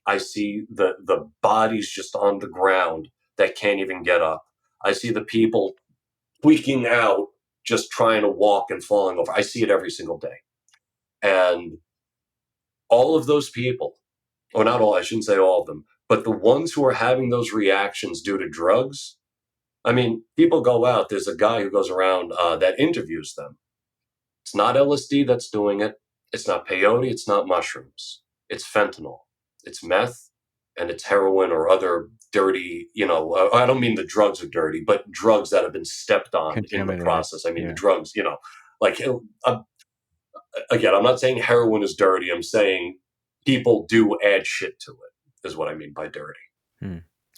I see the bodies just on the ground that can't even get up. I see the people freaking out just trying to walk and falling over. I see it every single day. And all of those people, or not all, I shouldn't say all of them, but the ones who are having those reactions due to drugs, I mean, people go out. There's a guy who goes around that interviews them. It's not LSD that's doing it. It's not peyote. It's not mushrooms. It's fentanyl. It's meth, and it's heroin or other dirty, I don't mean the drugs are dirty, but drugs that have been stepped on in the Contaminated. process. I mean, the Yeah. drugs, like, again, I'm not saying heroin is dirty. I'm saying people do add shit to it, is what I mean by dirty. Hmm.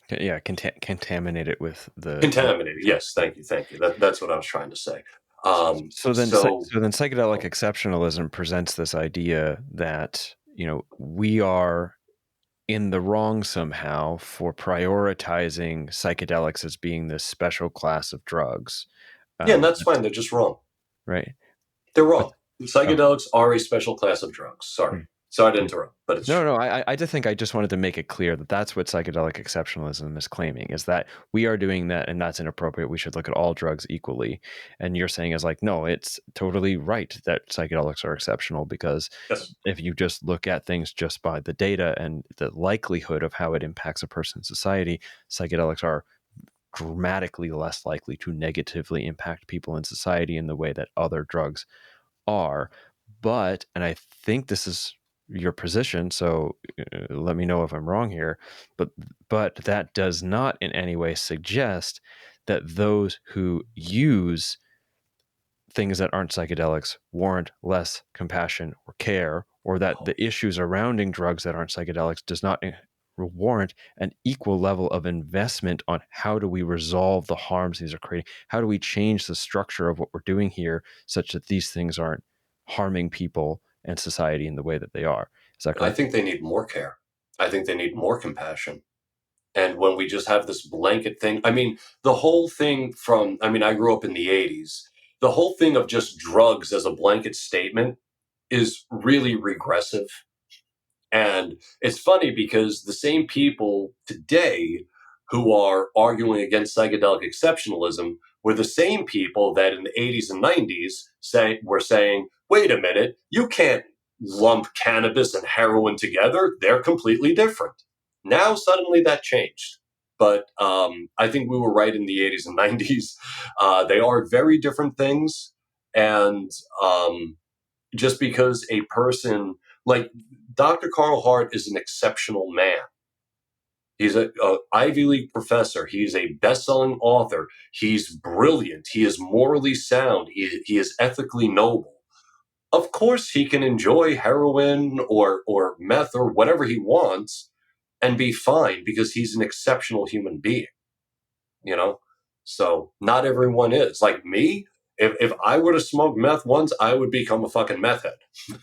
Yeah, contaminate it with the Contaminated. drugs. Yes, thank you. That's what I was trying to say. So then, So, so then, psychedelic exceptionalism presents this idea that we are in the wrong somehow for prioritizing psychedelics as being this special class of drugs. yeah, and that's fine. They're just wrong. Right. They're But wrong. oh, Psychedelics are a special class of drugs. hmm. Sorry to interrupt, but it's No, true. no, I just think I just wanted to make it clear that that's what psychedelic exceptionalism is claiming, is that we are doing that and that's inappropriate. We should look at all drugs equally. And you're saying is like, no, it's totally right that psychedelics are exceptional because Yes, if you just look at things just by the data and the likelihood of how it impacts a person's society, psychedelics are dramatically less likely to negatively impact people in society in the way that other drugs are. But, and I think this is your position, so let me know if I'm wrong here, but that does not in any way suggest that those who use things that aren't psychedelics warrant less compassion or care, or that the issues surrounding drugs that aren't psychedelics does not warrant an equal level of investment on how do we resolve the harms these are creating, how do we change the structure of what we're doing here such that these things aren't harming people and society in the way that they are. Is that I correct? think they need more care. I think they need more compassion. And when we just have this blanket thing, I mean, the whole thing I grew up in the 80s. The whole thing of just drugs as a blanket statement is really regressive. And it's funny because the same people today who are arguing against psychedelic exceptionalism were the same people that in the 80s and 90s were saying, wait a minute, you can't lump cannabis and heroin together. They're completely different. Now, suddenly that changed. But I think we were right in the 80s and 90s. They are very different things. And just because a person like Dr. Carl Hart is an exceptional man. He's a Ivy League professor. He's a best-selling author. He's brilliant. He is morally sound. He is ethically noble. Of course, he can enjoy heroin or meth or whatever he wants and be fine because he's an exceptional human being. You know, so not everyone is like me. If I were to smoke meth once, I would become a fucking meth head.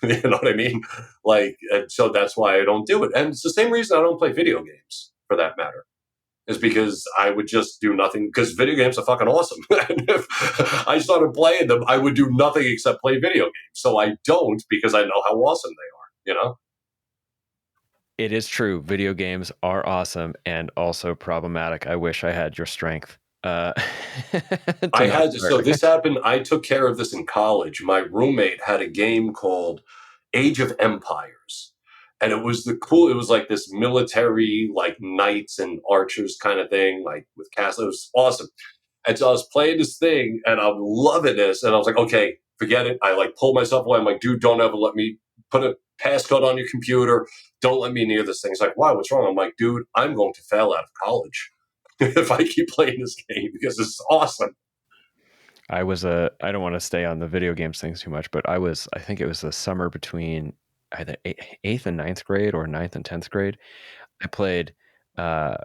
You know what I mean? Like, and so that's why I don't do it. And it's the same reason I don't play video games, for that matter, is because I would just do nothing. Because video games are fucking awesome. And if I started playing them, I would do nothing except play video games. So I don't because I know how awesome they are. You know? It is true. Video games are awesome and also problematic. I wish I had your strength to I not had start. so this happened. I took care of this in college. My roommate had a game called Age of Empires, And it was it was like this military, like knights and archers kind of thing, like with castles. It was awesome. And so I was playing this thing and I'm loving this. And I was like, okay, forget it. I like pulled myself away. I'm like, dude, don't ever let me put a passcode on your computer. Don't let me near this thing. He's like, why? What's wrong? I'm like, dude, I'm going to fail out of college if I keep playing this game because it's awesome. I don't want to stay on the video games things too much, but I think it was the summer between either eighth and ninth grade or ninth and 10th grade. I played uh,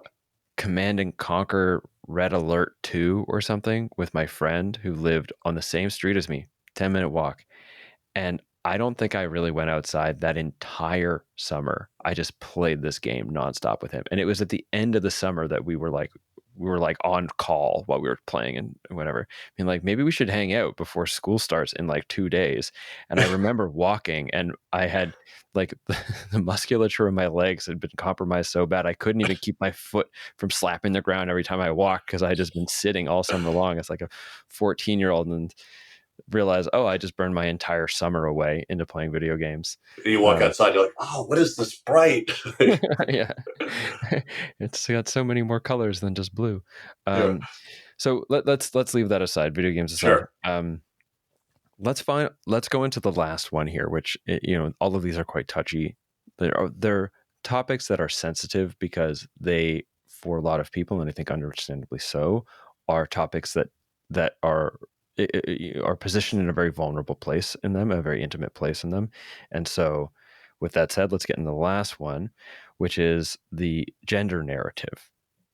Command and Conquer Red Alert 2 or something with my friend who lived on the same street as me, 10-minute walk. And I don't think I really went outside that entire summer. I just played this game nonstop with him. And it was at the end of the summer that we were like on call while we were playing and whatever. Being like, maybe we should hang out before school starts in like 2 days. And I remember walking and I had like the musculature of my legs had been compromised so bad I couldn't even keep my foot from slapping the ground every time I walked because I had just been sitting all summer long. It's like a 14-year-old and realize, oh, I just burned my entire summer away into playing video games. You walk outside, you're like, oh, what is this bright? Yeah, it's got so many more colors than just blue. Yeah, So let's leave that aside, video games aside. sure. Let's go into the last one here, which all of these are quite touchy. They're topics that are sensitive because they, for a lot of people, and I think understandably so, are topics that are positioned in a very vulnerable place in them, a very intimate place in them. And so, with that said, let's get into the last one, which is the gender narrative.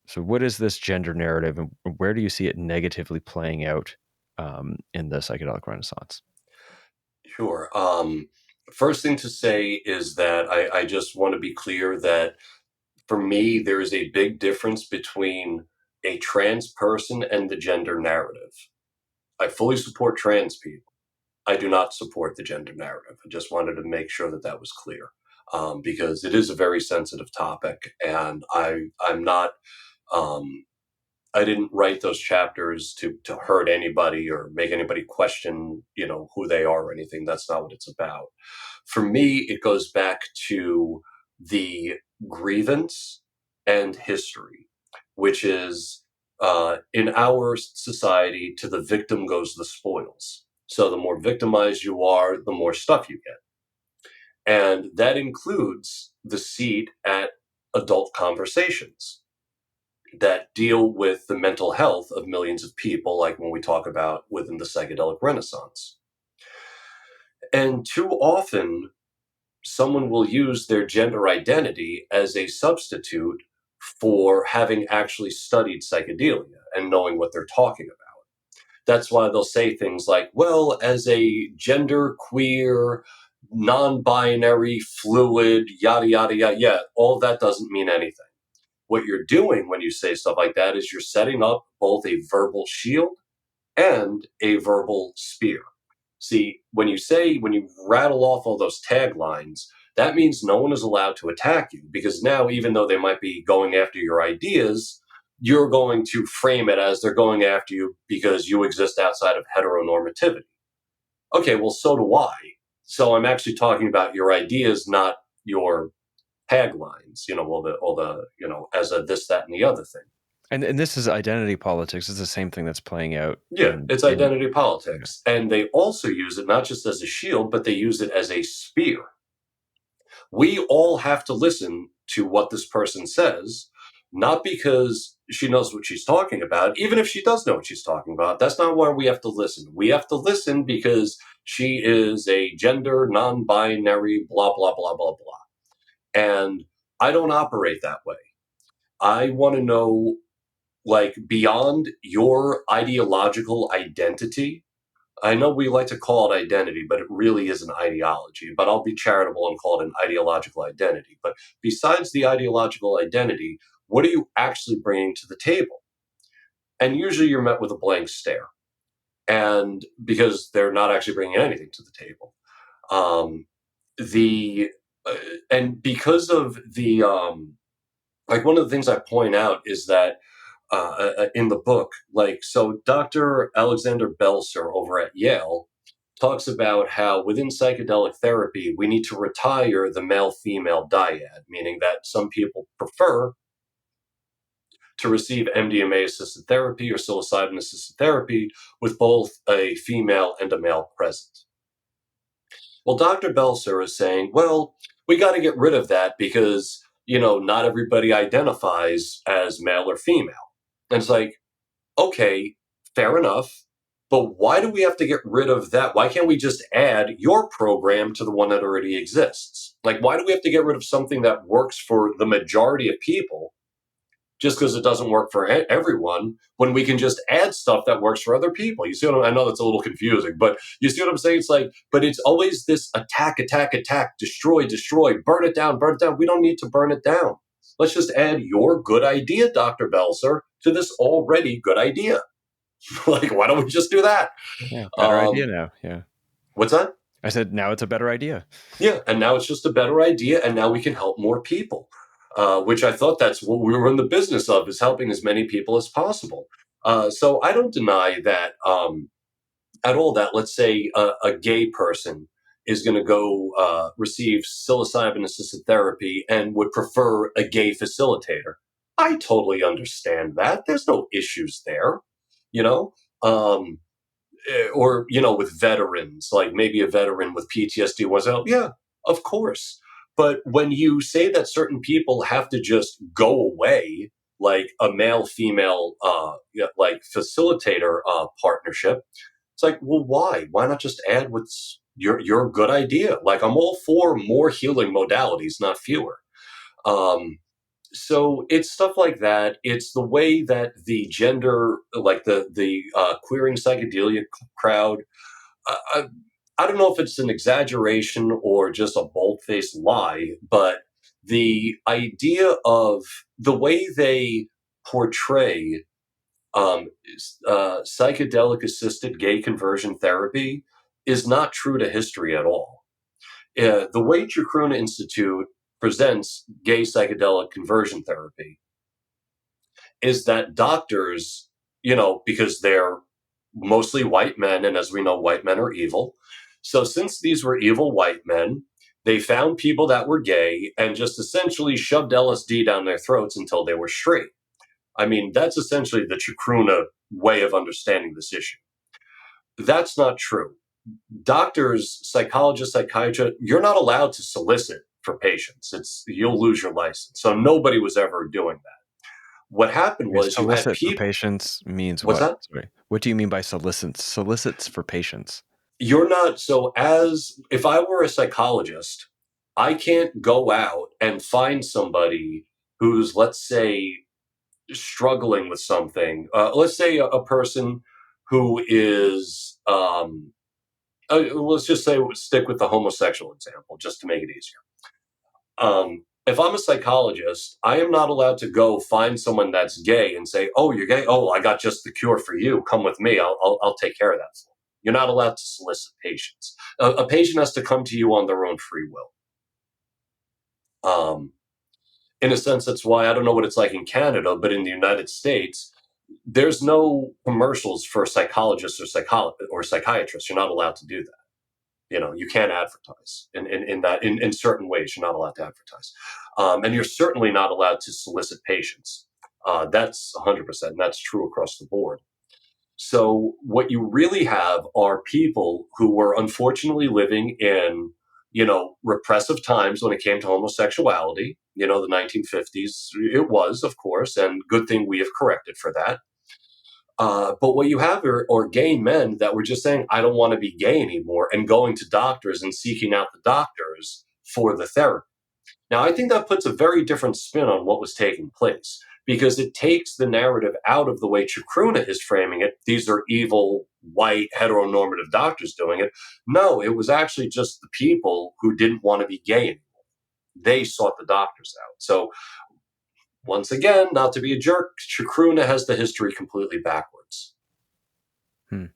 So, what is this gender narrative, and where do you see it negatively playing out in the psychedelic renaissance? Sure. First thing to say is that I just want to be clear that for me, there is a big difference between a trans person and the gender narrative. I fully support trans people. I do not support the gender narrative. I just wanted to make sure that that was clear because it is a very sensitive topic, and I'm not. Um, I didn't write those chapters to hurt anybody or make anybody question, who they are or anything. That's not what it's about. For me, it goes back to the grievance and history, which is in our society, to the victim goes the spoils. So the more victimized you are, the more stuff you get. And that includes the seat at adult conversations that deal with the mental health of millions of people, like when we talk about within the psychedelic renaissance. And too often, someone will use their gender identity as a substitute for having actually studied psychedelia and knowing what they're talking about. That's why they'll say things like, well, as a gender queer, non binary, fluid, yada, yada, yada. Yeah, all that doesn't mean anything. What you're doing when you say stuff like that is you're setting up both a verbal shield and a verbal spear. See, when you rattle off all those taglines, that means no one is allowed to attack you because now, even though they might be going after your ideas, you're going to frame it as they're going after you because you exist outside of heteronormativity. Okay, well, so do I. So I'm actually talking about your ideas, not your taglines, as a this, that, and the other thing. And this is identity politics. It's the same thing that's playing out Yeah, in it's in identity politics. And they also use it not just as a shield, but they use it as a spear. We all have to listen to what this person says, not because she knows what she's talking about, even if she does know what she's talking about. That's not why we have to listen. We have to listen because she is a gender non binary, blah, blah, blah, blah, blah. And I don't operate that way. I want to know, like, beyond your ideological identity. I know we like to call it identity, but it really is an ideology. But I'll be charitable and call it an ideological identity. But besides the ideological identity, what are you actually bringing to the table? And usually you're met with a blank stare. And because they're not actually bringing anything to the table. Um, the and because of the like one of the things I point out is that in the book, like, so Dr. Alexander Belser over at Yale talks about how within psychedelic therapy, we need to retire the male female dyad, meaning that some people prefer to receive MDMA assisted therapy or psilocybin assisted therapy with both a female and a male present. Well, Dr. Belser is saying, well, we got to get rid of that because, not everybody identifies as male or female. And it's like, okay, fair enough. But why do we have to get rid of that? Why can't we just add your program to the one that already exists? Like, why do we have to get rid of something that works for the majority of people just because it doesn't work for everyone when we can just add stuff that works for other people? You see what I know that's a little confusing, but you see what I'm saying? It's like, but it's always this attack, attack, attack, destroy, destroy, burn it down, burn it down. We don't need to burn it down. Let's just add your good idea, Dr. Belser, to this already good idea. Like, why don't we just do that? Yeah, better idea now. Yeah. What's that? I said, now it's a better idea. Yeah, and now it's just a better idea, and now we can help more people, which I thought that's what we were in the business of, is helping as many people as possible. So I don't deny that at all that, let's say, a gay person is going to go receive psilocybin assisted therapy and would prefer a gay facilitator. I totally understand that. There's no issues there, you know? Or with veterans, like maybe a veteran with PTSD was out. Yeah, of course. But when you say that certain people have to just go away, like a male female like facilitator partnership, it's like, well, why not just add what's your good idea? Like, I'm all for more healing modalities, not fewer. So it's stuff like that. It's the way that the gender, like the queering psychedelia crowd. I, I, I don't know if it's an exaggeration or just a bold faced lie, but the idea of the way they portray psychedelic assisted gay conversion therapy is not true to history at all. The way Chacruna Institute presents gay psychedelic conversion therapy is that doctors, because they're mostly white men, and as we know, white men are evil. So, since these were evil white men, they found people that were gay and just essentially shoved LSD down their throats until they were straight. I mean, that's essentially the Chacruna way of understanding this issue. That's not true. Doctors, psychologists, psychiatrists, you're not allowed to solicit for patients. You'll lose your license. So nobody was ever doing that. What happened Okay, was you had solicit for people. patients means What's what? that? Sorry. What do you mean by solicits? Solicits for patients. You're not. So, as if I were a psychologist, I can't go out and find somebody who's, let's say, struggling with something. Let's say a person who is, let's just say, stick with the homosexual example, just to make it easier. If I'm a psychologist, I am not allowed to go find someone that's gay and say, "Oh, you're gay. Oh, I got just the cure for you. Come with me. I'll take care of that for you." You're not allowed to solicit patients. A patient has to come to you on their own free will. In a sense, that's why I don't know what it's like in Canada, but in the United States, there's no commercials for psychologists or psychiatrists. You're not allowed to do that. You can't advertise in that in certain ways. You're not allowed to advertise, and you're certainly not allowed to solicit patients. That's 100%. That's true across the board. So what you really have are people who were unfortunately living in repressive times when it came to homosexuality. The 1950s. It was, of course, and good thing we have corrected for that. But what you have are gay men that were just saying, I don't want to be gay anymore, and going to doctors and seeking out the doctors for the therapy. Now, I think that puts a very different spin on what was taking place because it takes the narrative out of the way Chacruna is framing it. These are evil, white, heteronormative doctors doing it. No, it was actually just the people who didn't want to be gay anymore. They sought the doctors out. So once again, not to be a jerk, Chacruna has the history completely backwards. Hmm.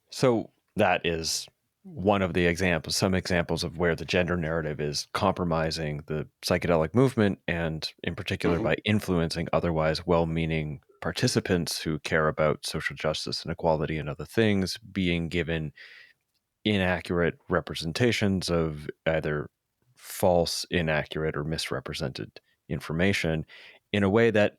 So that is one of the examples, some examples of where the gender narrative is compromising the psychedelic movement, and in particular by influencing otherwise well-meaning participants who care about social justice and equality and other things, being given inaccurate representations of either false, inaccurate, or misrepresented information in a way that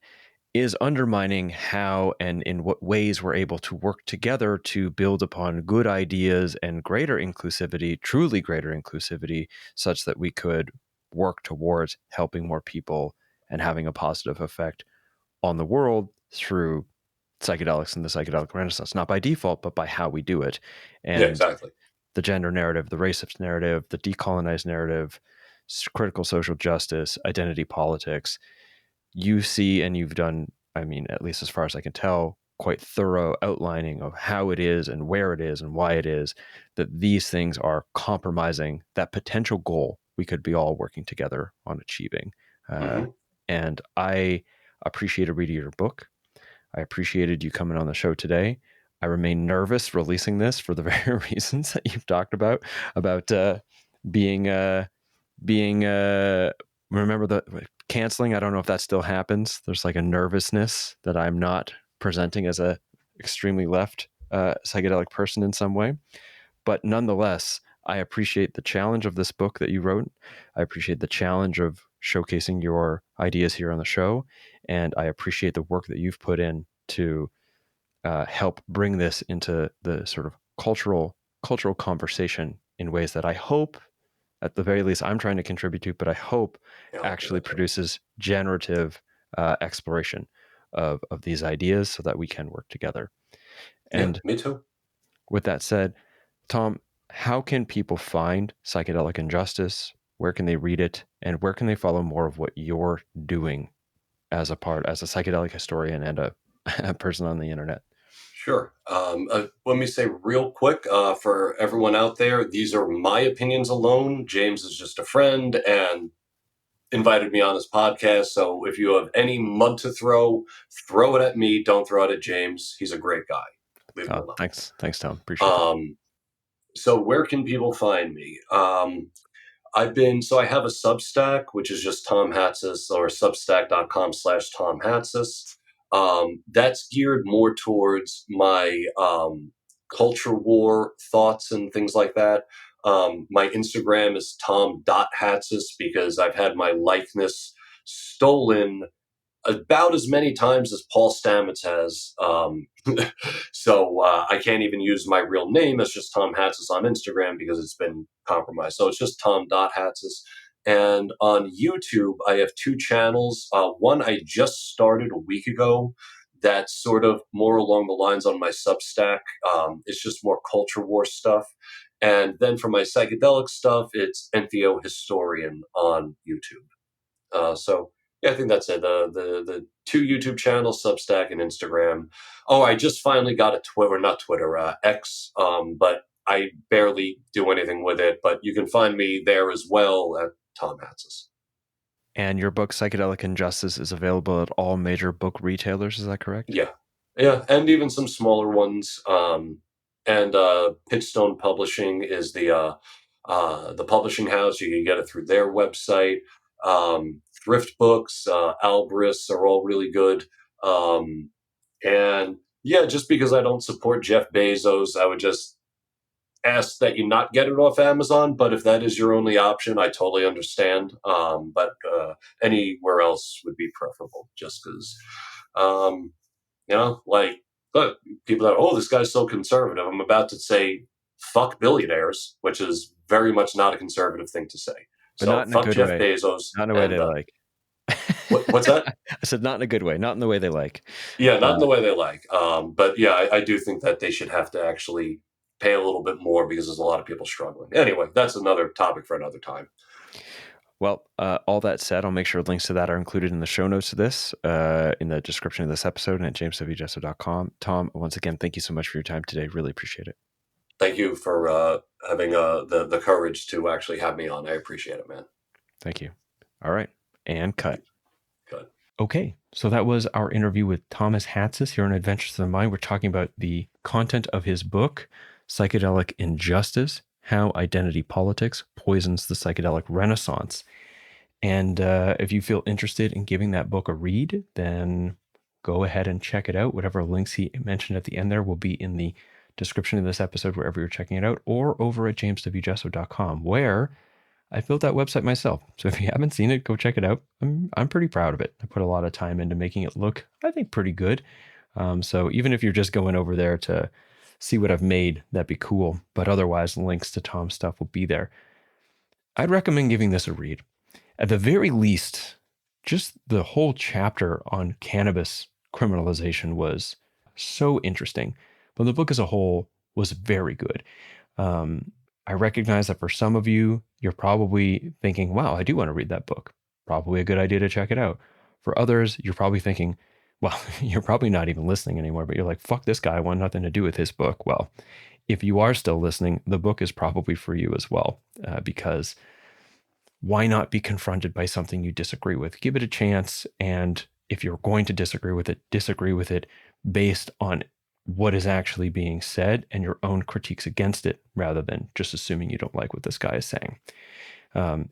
is undermining how and in what ways we're able to work together to build upon good ideas and greater inclusivity, truly greater inclusivity, such that we could work towards helping more people and having a positive effect on the world through psychedelics and the psychedelic renaissance, not by default, but by how we do it. Yeah, And exactly. the gender narrative, the racist narrative, the decolonized narrative, critical social justice, identity politics, you see, and you've done, I mean, at least as far as I can tell, quite thorough outlining of how it is and where it is and why it is that these things are compromising that potential goal we could be all working together on achieving. Uh, Hmm. and I appreciated reading your book. I appreciated you coming on the show today. I remain nervous releasing this for the very reasons that you've talked about being being remember the canceling. I don't know if that still happens. There's like a nervousness that I'm not presenting as a extremely left psychedelic person in some way, but nonetheless, I appreciate the challenge of this book that you wrote. I appreciate the challenge of showcasing your ideas here on the show, and I appreciate the work that you've put in to help bring this into the sort of cultural conversation in ways that I hope, at the very least, I'm trying to contribute to, but I hope Yeah, I'll do actually that too. produces generative exploration of these ideas so that we can work together. Yeah, And me too. with that said, Tom, how can people find Psychedelic Injustice? Where can they read it? And where can they follow more of what you're doing as as a psychedelic historian and a person on the internet? Sure. Let me say real quick for everyone out there, these are my opinions alone. James is just a friend and invited me on his podcast. So if you have any mud to throw it at me. Don't throw it at James. He's a great guy. Leave him alone. Thanks, Tom. Appreciate it. Um, so where can people find me? I have a Substack, which is just Tom Hatsis or substack.com/Tom Hatsis. That's geared more towards my culture war thoughts and things like that. My Instagram is tom.hatsis because I've had my likeness stolen about as many times as Paul Stamets has. So I can't even use my real name as just Tom Hatsis on Instagram because it's been compromised. So it's just tom.hatsis. And on YouTube, I have two channels. One I just started a week ago that's sort of more along the lines on my Substack. It's just more culture war stuff. And then for my psychedelic stuff, it's Entheo Historian on YouTube. So yeah, I think that's it. The two YouTube channels, Substack and Instagram. Oh, I just finally got a Twitter, not Twitter, X. But I barely do anything with it. But you can find me there as well at Tom Hatsis. And your book, Psychedelic Injustice, is available at all major book retailers. Is that correct? Yeah, yeah, and even some smaller ones. And Pitchstone Publishing is the publishing house. You can get it through their website. Thrift Books, Albrus are all really good. And yeah, just because I don't support Jeff Bezos, I would just ask that you not get it off Amazon. But if that is your only option, I totally understand. But anywhere else would be preferable, just because. Um, like, look, people are, oh, this guy's so conservative. I'm about to say, fuck billionaires, which is very much not a conservative thing to say. But So not in a fuck good Jeff way. Bezos. Not in a way And they like. what's that? I said not in a good way. Not in the way they like. Yeah, not in Uh, the way they like. But yeah, I do think that they should have to actually pay a little bit more because there's a lot of people struggling. Anyway, that's another topic for another time. well, all that said, I'll make sure links to that are included in the show notes of this, in the description of this episode and at jameswjesso.com. Tom, once again, thank you so much for your time today. Really appreciate it. Thank you for having the courage to actually have me on. I appreciate it, man. Thank you. All right. And cut. Good. Okay, so that was our interview with Thomas Hatsis here on Adventures of the Mind. We're talking about the content of his book, Psychedelic Injustice, How Identity Politics Poisons the Psychedelic Renaissance. And if you feel interested in giving that book a read, then go ahead and check it out. Whatever links he mentioned at the end there will be in the description of this episode wherever you're checking it out, or over at jameswjesso.com, where I built that website myself. So if you haven't seen it, go check it out. I'm pretty proud of it. I put a lot of time into making it look, I think, pretty good. So even if you're just going over there to see what I've made, that'd be cool. But otherwise, links to Tom's stuff will be there. I'd recommend giving this a read. At the very least, just the whole chapter on cannabis criminalization was so interesting. But the book as a whole was very good. I recognize that for some of you, you're probably thinking, wow, I do want to read that book. Probably a good idea to check it out. For others, you're probably thinking, well, you're probably not even listening anymore, but you're like, fuck this guy, I want nothing to do with his book. Well, if you are still listening, the book is probably for you as well, because why not be confronted by something you disagree with? Give it a chance. And if you're going to disagree with it based on what is actually being said and your own critiques against it, rather than just assuming you don't like what this guy is saying.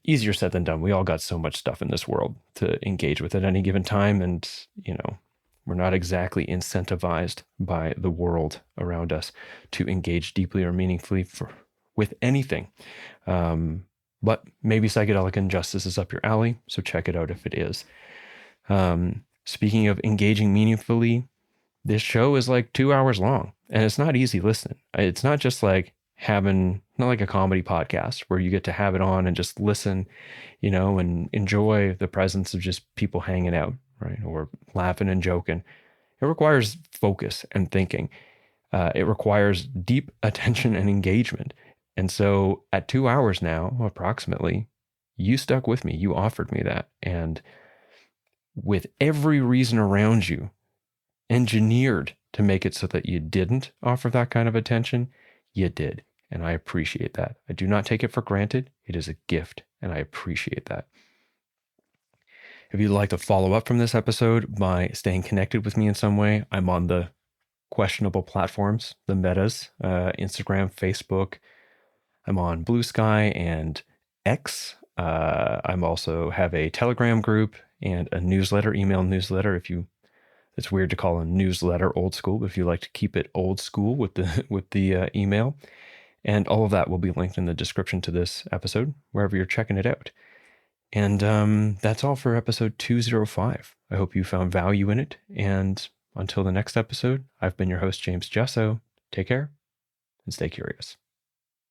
Easier said than done. We all got so much stuff in this world to engage with at any given time. And, we're not exactly incentivized by the world around us to engage deeply or meaningfully with anything. But maybe Psychedelic Injustice is up your alley, so check it out if it is. Speaking of engaging meaningfully, this show is like 2 hours long, and it's not easy listening. It's not just like not like a comedy podcast where you get to have it on and just listen, and enjoy the presence of just people hanging out, right? Or laughing and joking. It requires focus and thinking. It requires deep attention and engagement. And so at 2 hours now, approximately, you stuck with me. You offered me that. And with every reason around you engineered to make it so that you didn't offer that kind of attention, you did. And I appreciate that. I do not take it for granted. It is a gift, and I appreciate that. If you'd like to follow up from this episode by staying connected with me in some way, I'm on the questionable platforms, the metas, Instagram, Facebook. I'm on Blue Sky and X. I'm also have a Telegram group and a newsletter, email newsletter. It's weird to call a newsletter old school, but if you like to keep it old school with the email, and all of that will be linked in the description to this episode, wherever you're checking it out. And that's all for episode 205. I hope you found value in it. And until the next episode, I've been your host, James Jesso. Take care and stay curious.